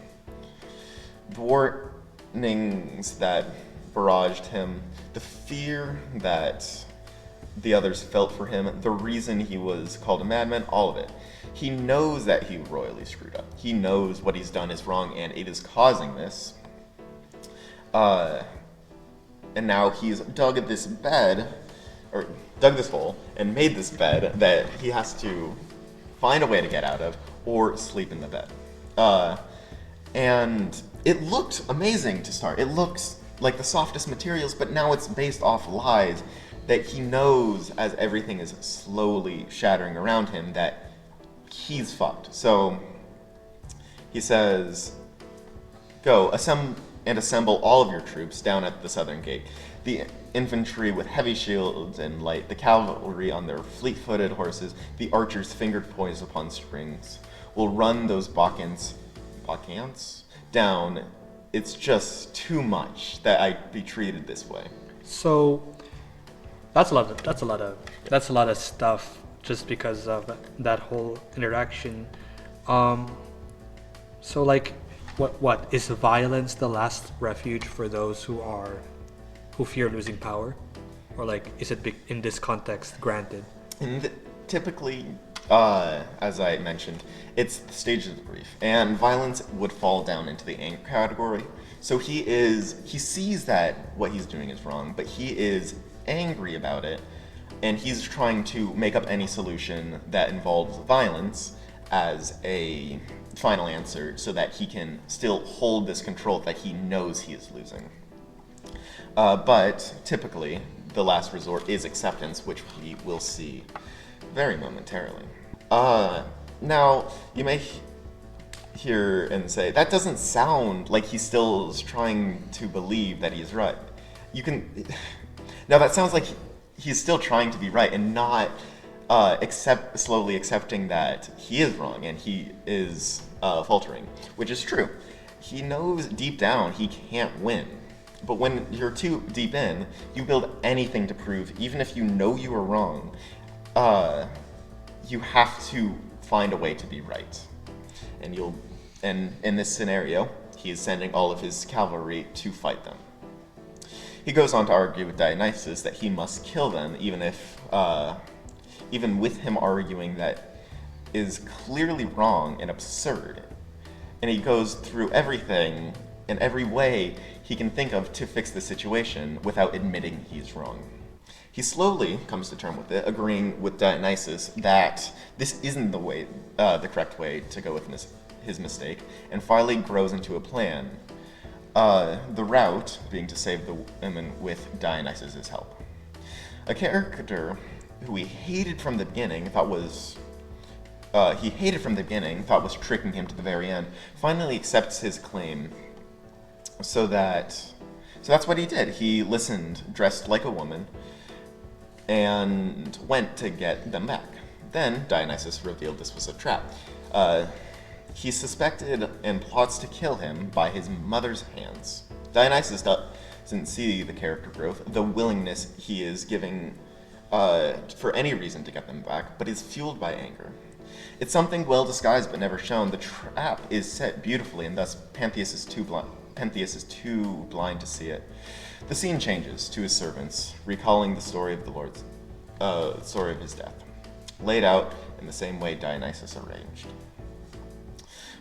The warnings that barraged him, the fear that the others felt for him, the reason he was called a madman, all of it. He knows that he royally screwed up. He knows what he's done is wrong, and it is causing this. And now he's dug this hole, and made this bed that he has to find a way to get out of, or sleep in the bed. And it looked amazing to start. It looks like the softest materials, but now it's based off lies that he knows, as everything is slowly shattering around him, that he's fucked. So he says, "Go, assemble all of your troops down at the southern gate. The infantry with heavy shields and light, the cavalry on their fleet-footed horses, the archers fingered poised upon strings. Will run those Bacchants down. It's just too much that I be treated this way." So that's a lot of stuff just because of that whole interaction. So like, what is violence the last refuge for those who fear losing power, or like is it in this context granted? Typically, as I mentioned, it's the stages of grief, and violence would fall down into the anger category. So he sees that what he's doing is wrong, but he is angry about it, and he's trying to make up any solution that involves violence as a final answer so that he can still hold this control that he knows he is losing. But typically, the last resort is acceptance, which we will see very momentarily. Now, you may hear and say, that doesn't sound like he still is trying to believe that he is right. Now that sounds like he's still trying to be right and not slowly accepting that he is wrong and he is faltering, which is true. He knows deep down he can't win. But when you're too deep in, you build anything to prove, even if you know you are wrong, you have to find a way to be right. And in this scenario, he is sending all of his cavalry to fight them. He goes on to argue with Dionysus that he must kill them, even with him arguing that is clearly wrong and absurd. And he goes through everything in every way he can think of to fix the situation without admitting he's wrong. He slowly comes to terms with it, agreeing with Dionysus that this isn't the correct way to go with his mistake, and finally grows into a plan. The route being to save the women with Dionysus' help. A character who he hated from the beginning, thought was tricking him to the very end, finally accepts his claim. So that's what he did. He listened, dressed like a woman, and went to get them back. Then Dionysus revealed this was a trap. He suspected and plots to kill him by his mother's hands. Dionysus doesn't see the character growth, the willingness he is giving for any reason to get them back, but is fueled by anger. It's something well disguised but never shown. The trap is set beautifully, and thus Pentheus is too blind to see it. The scene changes to his servants, recalling the story of story of his death, laid out in the same way Dionysus arranged.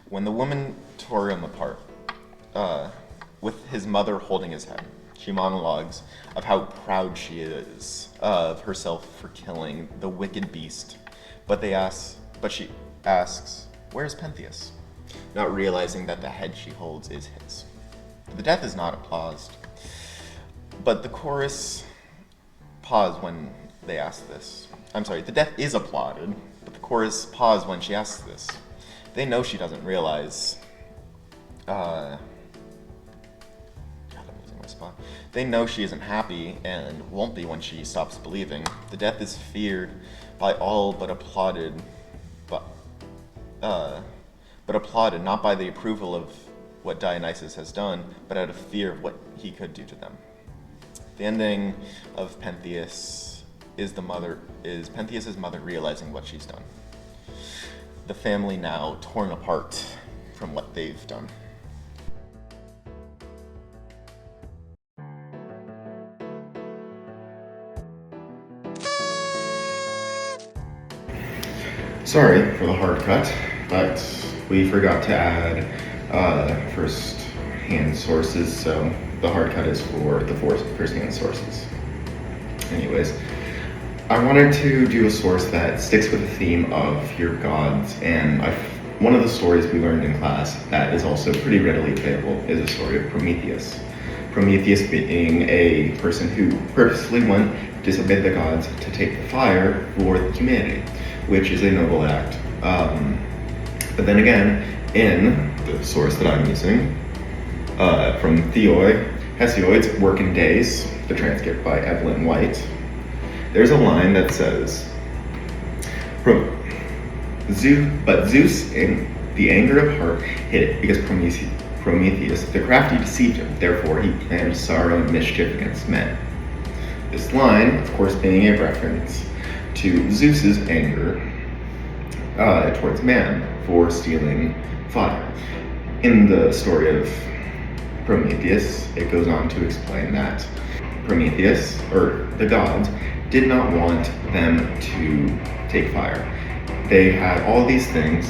When the woman tore him apart, with his mother holding his head, she monologues of how proud she is of herself for killing the wicked beast. But she asks, "Where's Pentheus?" Not realizing that the head she holds is his. The death is not applauded, but the chorus pause when they ask this. The death is applauded, but the chorus pause when she asks this. They know she doesn't realize. God, I'm losing my spot. They know she isn't happy and won't be when she stops believing. The death is feared by all, but applauded not by the approval of what Dionysus has done, but out of fear of what he could do to them. The ending of Pentheus is Pentheus' mother realizing what she's done. The family now torn apart from what they've done. Sorry for the hard cut, but we forgot to add first-hand sources, so the hard cut is for the first-hand sources. Anyways, I wanted to do a source that sticks with the theme of your gods, and one of the stories we learned in class that is also pretty readily available is a story of Prometheus. Prometheus being a person who purposely disobeyed the gods to take the fire for humanity, which is a noble act. But then again, in the source that I'm using, from Hesiod's Working Days, the transcript by Evelyn White, there's a line that says, but Zeus, in the anger of heart, hid it because Prometheus, the crafty, deceived him. Therefore, he planned sorrow and mischief against men. This line, of course, being a reference to Zeus's anger towards man for stealing fire. In the story of Prometheus, it goes on to explain that Prometheus, or the gods, did not want them to take fire. They had all these things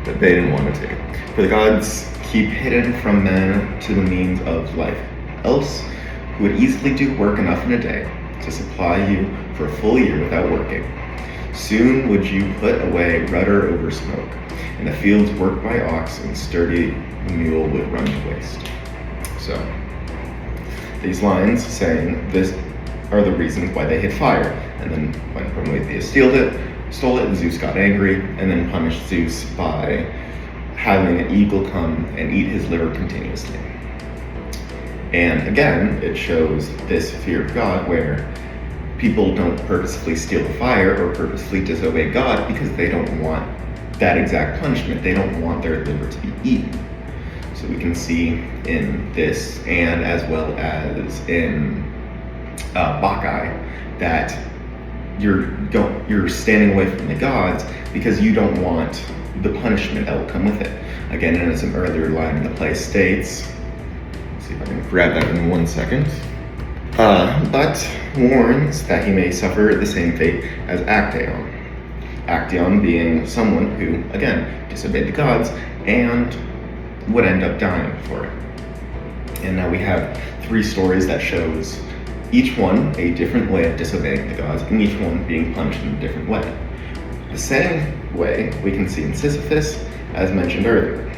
that they didn't want to take. For the gods keep hidden from men to the means of life. Else, who would easily do work enough in a day to supply you for a full year without working. Soon would you put away rudder over smoke, and the fields worked by ox and sturdy mule would run to waste. So, these lines saying this are the reasons why they hid fire, and then when Prometheus stole it, Zeus got angry, and then punished Zeus by having an eagle come and eat his liver continuously. And again, it shows this fear of God where people don't purposefully steal the fire or purposely disobey God because they don't want that exact punishment. They don't want their liver to be eaten. So we can see in this, and as well as in Bacchae, that you're standing away from the gods because you don't want the punishment that will come with it. Again, in some earlier line in the play states, let's see if I can grab that in 1 second, but warns that he may suffer the same fate as Actaeon. Actaeon being someone who, again, disobeyed the gods and would end up dying for it. And now we have 3 stories that shows each one a different way of disobeying the gods, and each one being punished in a different way. The same way we can see in Sisyphus, as mentioned earlier.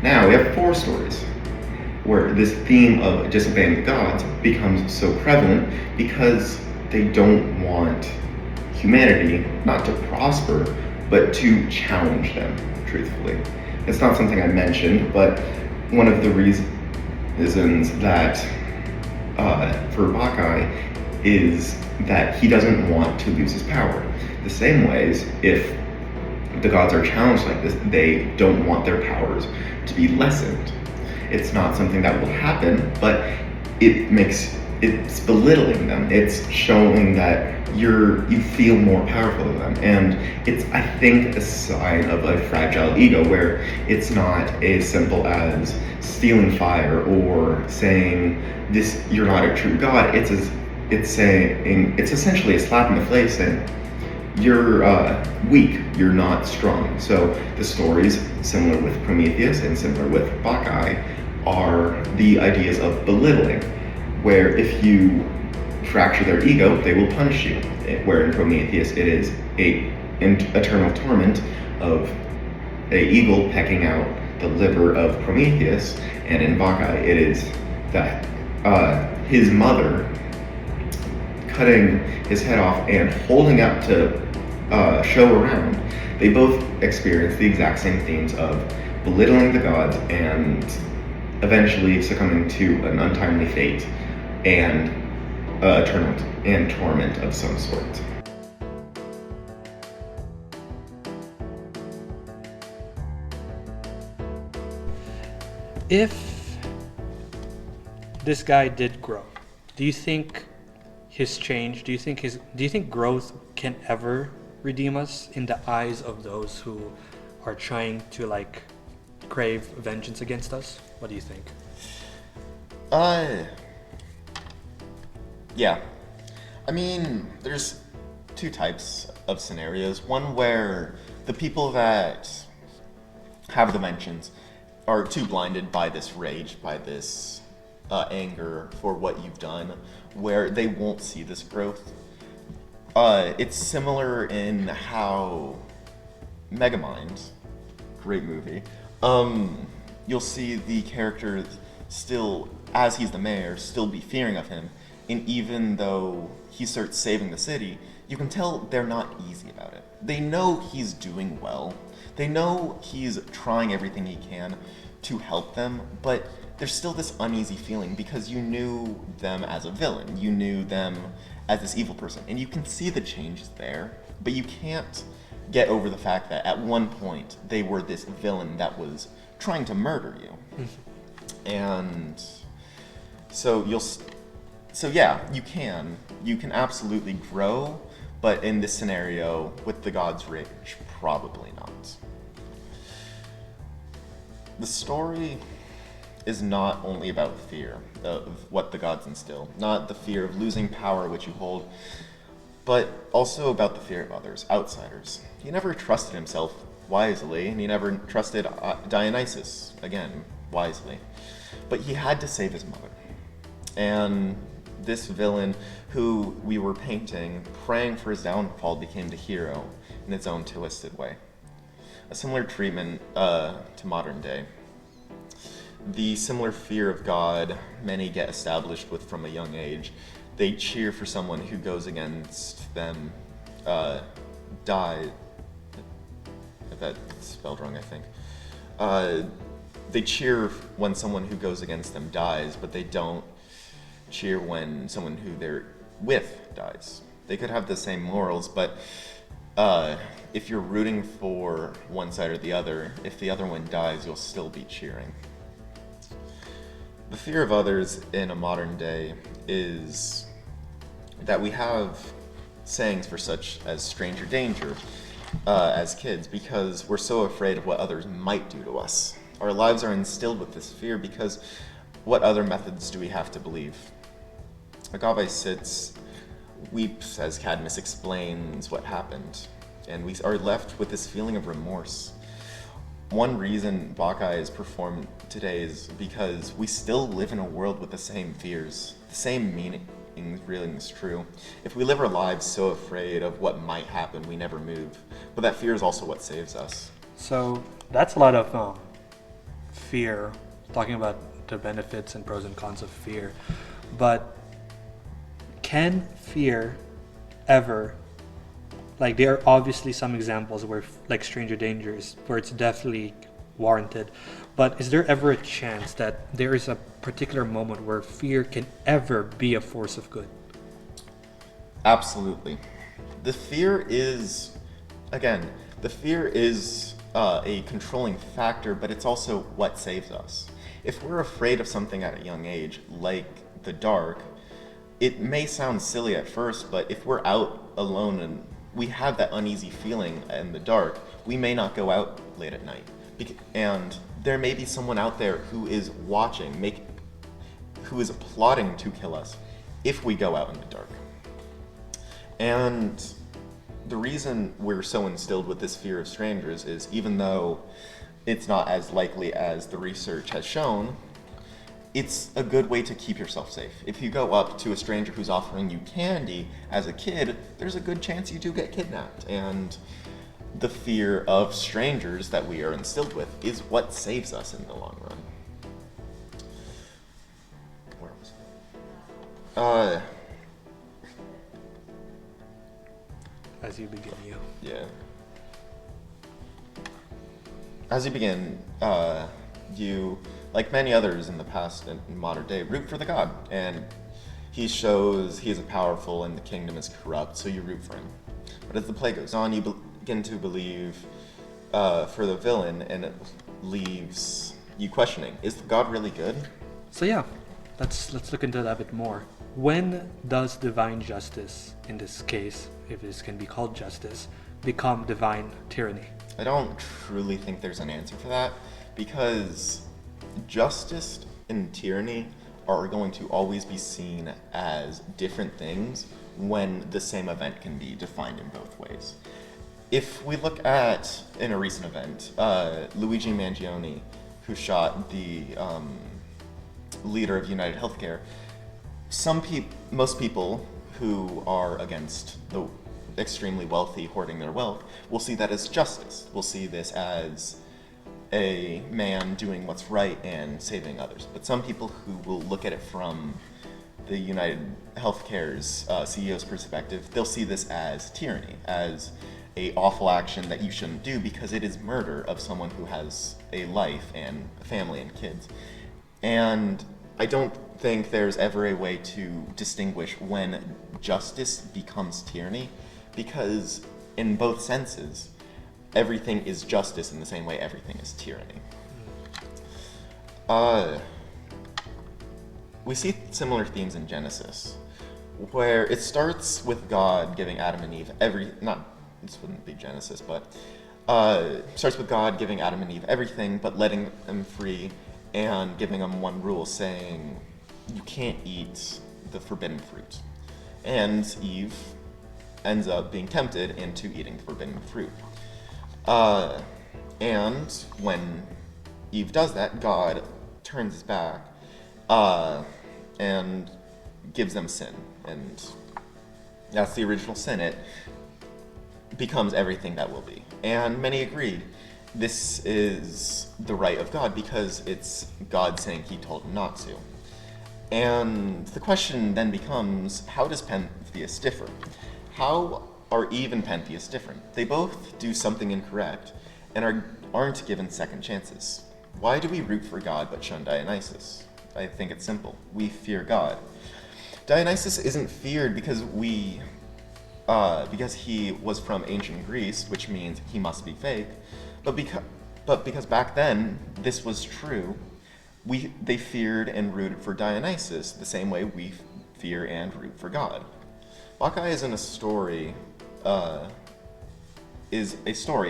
Now we have 4 stories where this theme of disobeying the gods becomes so prevalent because they don't want humanity not to prosper, but to challenge them, truthfully. It's not something I mentioned, but one of the reasons that for Bacchae is that he doesn't want to lose his power. The same ways, if the gods are challenged like this, they don't want their powers to be lessened. It's not something that will happen, but it's belittling them. It's showing that you feel more powerful than them, and it's, I think, a sign of a fragile ego where it's not as simple as stealing fire or saying this, you're not a true god. It's essentially a slap in the face saying you're weak, you're not strong. So the stories, similar with Prometheus and similar with Bacchae, are the ideas of belittling, where if you fracture their ego, they will punish you. Where in Prometheus, it is an eternal torment of an eagle pecking out the liver of Prometheus, and in Bacchae, it is that his mother cutting his head off and holding up to show around. They both experience the exact same themes of belittling the gods and eventually succumbing to an untimely fate and eternal and torment of some sort. If this guy did grow, do you think his change, do you think growth can ever redeem us in the eyes of those who are trying to crave vengeance against us? What do you think? Yeah. I mean, there's 2 types of scenarios. One where the people that have dimensions are too blinded by this rage, by this anger for what you've done, where they won't see this growth. It's similar in how Megamind, great movie, you'll see the character still, as he's the mayor, still be fearing of him, and even though he starts saving the city, you can tell they're not easy about it. They know he's doing well, they know he's trying everything he can to help them, but there's still this uneasy feeling because you knew them as a villain, you knew them as this evil person, and you can see the changes there, but you can't get over the fact that at one point they were this villain that was trying to murder you. And so you can absolutely grow, but in this scenario with the god's rage, probably not. The story is not only about fear of what the gods instill, not the fear of losing power which you hold, but also about the fear of others, outsiders. He never trusted himself wisely, and he never trusted Dionysus, again, wisely. But he had to save his mother. And this villain who we were painting, praying for his downfall, became the hero in its own twisted way. A similar treatment to modern day. The similar fear of God many get established with from a young age. They cheer for someone who goes against them, die. That's spelled wrong, I think. They cheer when someone who goes against them dies, but they don't cheer when someone who they're with dies. They could have the same morals, but if you're rooting for one side or the other, if the other one dies, you'll still be cheering. The fear of others in a modern day is that we have sayings for such as stranger danger as kids because we're so afraid of what others might do to us. Our lives are instilled with this fear because what other methods do we have to believe? Agave sits, weeps as Cadmus explains what happened, and we are left with this feeling of remorse. One reason Bacchae is performed today is because we still live in a world with the same fears, the same meanings really is true. If we live our lives so afraid of what might happen, we never move. But that fear is also what saves us. So that's a lot of fear, talking about the benefits and pros and cons of fear. But can fear ever, like there are obviously some examples where like stranger dangers where it's definitely warranted, but is there ever a chance that there is a particular moment where fear can ever be a force of good? Absolutely. The fear is a controlling factor, but it's also what saves us. If we're afraid of something at a young age, like the dark, it may sound silly at first, but if we're out alone and we have that uneasy feeling in the dark, we may not go out late at night. And there may be someone out there who is watching, who is plotting to kill us if we go out in the dark. And the reason we're so instilled with this fear of strangers is even though it's not as likely as the research has shown, it's a good way to keep yourself safe. If you go up to a stranger who's offering you candy as a kid, there's a good chance you do get kidnapped. And the fear of strangers that we are instilled with is what saves us in the long run. Where was it? As you begin, Yeah. As you begin, you, like many others in the past and in modern day, root for the god. And he shows he is powerful and the kingdom is corrupt, so you root for him. But as the play goes on, you begin to believe for the villain, and it leaves you questioning, is the god really good? So yeah, let's look into that a bit more. When does divine justice, in this case, if this can be called justice, become divine tyranny? I don't truly think there's an answer for that, because justice and tyranny are going to always be seen as different things when the same event can be defined in both ways. if we look at, in a recent event, Luigi Mangione, who shot the leader of United Healthcare, most people who are against the extremely wealthy hoarding their wealth will see that as justice. Will see this as a man doing what's right and saving others. But some people who will look at it from the United Healthcare's CEO's perspective, they'll see this as tyranny, as a awful action that you shouldn't do because it is murder of someone who has a life and a family and kids. And I don't think there's ever a way to distinguish when justice becomes tyranny, because in both senses, everything is justice in the same way everything is tyranny. We see similar themes in Genesis, where it starts with God giving Adam and Eve this wouldn't be Genesis, but starts with God giving Adam and Eve everything, but letting them free and giving them one rule, saying, you can't eat the forbidden fruit. And Eve ends up being tempted into eating the forbidden fruit. And when Eve does that, God turns his back and gives them sin. And that's the original sin. It becomes everything that will be. And many agreed this is the right of God because it's God saying he told him not to. And the question then becomes, how does pantheists differ? How are Eve and pantheists different? They both do something incorrect and aren't given second chances. Why do we root for God but shun Dionysus? I think it's simple. We fear God. Dionysus isn't feared because he was from ancient Greece, which means he must be fake, but because back then this was true, they feared and rooted for Dionysus the same way we fear and root for God. Bacchae is a story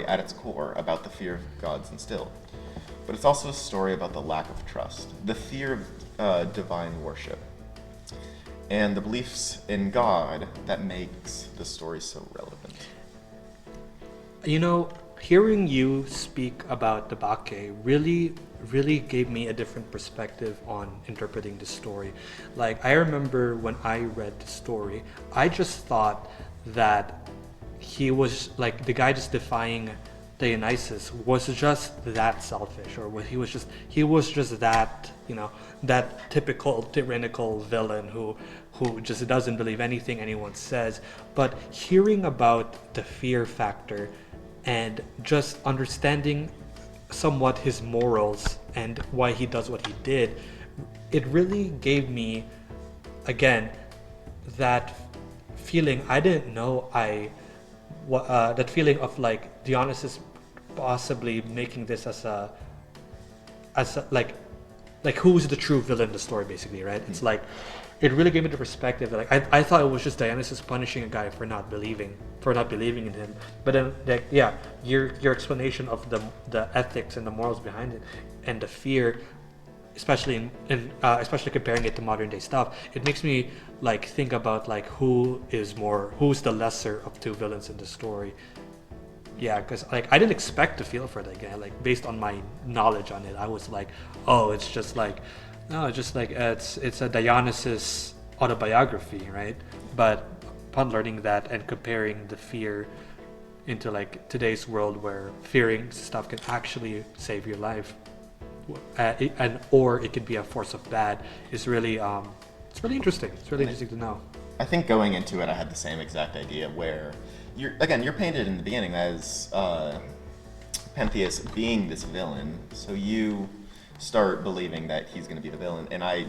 at its core about the fear of gods instilled, but it's also a story about the lack of trust, the fear of divine worship, and the beliefs in God that makes the story so relevant. You know, hearing you speak about the Bacchae really gave me a different perspective on interpreting the story. Like, I remember when I read the story, I just thought that he was, like, the guy just defying Dionysus was just that selfish, or he was just that, that typical tyrannical villain who just doesn't believe anything anyone says. But hearing about the fear factor and just understanding somewhat his morals and why he does what he did, it really gave me, again, that feeling I didn't know that feeling of like Dionysus possibly making this as a like who's the true villain in the story, basically, right? It's like, it really gave me the perspective that, like, I thought it was just Dionysus punishing a guy for not believing in him. But then, like, yeah, your explanation of the ethics and the morals behind it and the fear, especially especially comparing it to modern day stuff, it makes me like think about like who's the lesser of two villains in the story. Yeah, because like I didn't expect to feel for that guy. Like, based on my knowledge on it, I was like, oh, it's just like, no, it's just like it's a Dionysus autobiography, right? But upon learning that and comparing the fear into like today's world where fearing stuff can actually save your life, or it could be a force of bad, is really it's really interesting. It's really interesting to know. I think going into it, I had the same exact idea where you're painted in the beginning as Pentheus being this villain, so you start believing that he's going to be the villain, and I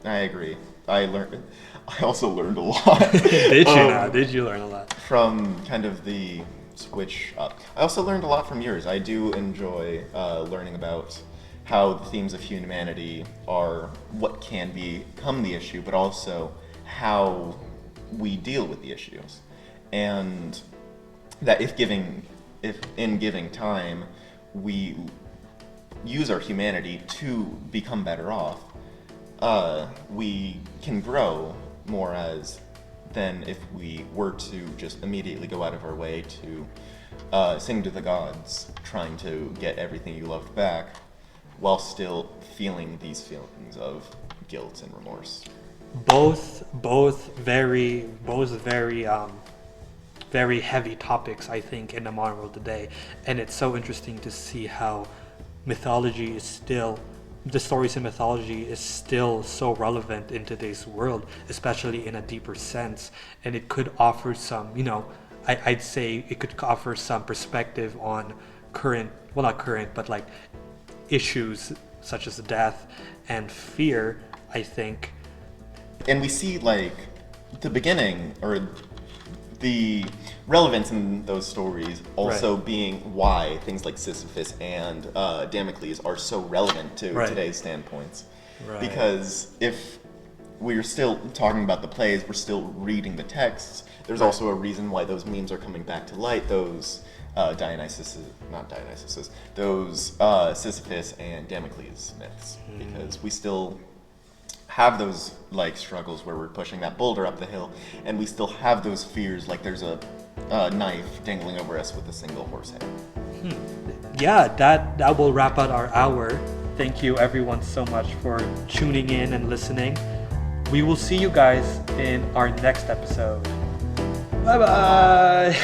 agree. I also learned a lot. Did you learn a lot from kind of the switch up? I also learned a lot from yours. I do enjoy learning about how the themes of humanity are what can become the issue, but also how we deal with the issues, and that if in giving time we use our humanity to become better off, we can grow more as than if we were to just immediately go out of our way to sing to the gods, trying to get everything you loved back, while still feeling these feelings of guilt and remorse. Both very very heavy topics, I think, in the modern world today. And it's so interesting to see how mythology is still, the stories in mythology is still so relevant in today's world, especially in a deeper sense. And it could offer some, I'd say it could offer some perspective on current, well, not current, but like issues such as death and fear, I think. And we see like the beginning, or the relevance in those stories also being why things like Sisyphus and Damocles are so relevant to today's standpoints. Because if we're still talking about the plays, we're still reading the texts, there's also a reason why those memes are coming back to light, those those Sisyphus and Damocles myths, because we still have those like struggles where we're pushing that boulder up the hill, and we still have those fears like there's a knife dangling over us with a single horse head. Yeah, that will wrap up our hour. Thank you everyone so much for tuning in and listening. We will see you guys in our next episode. Bye bye.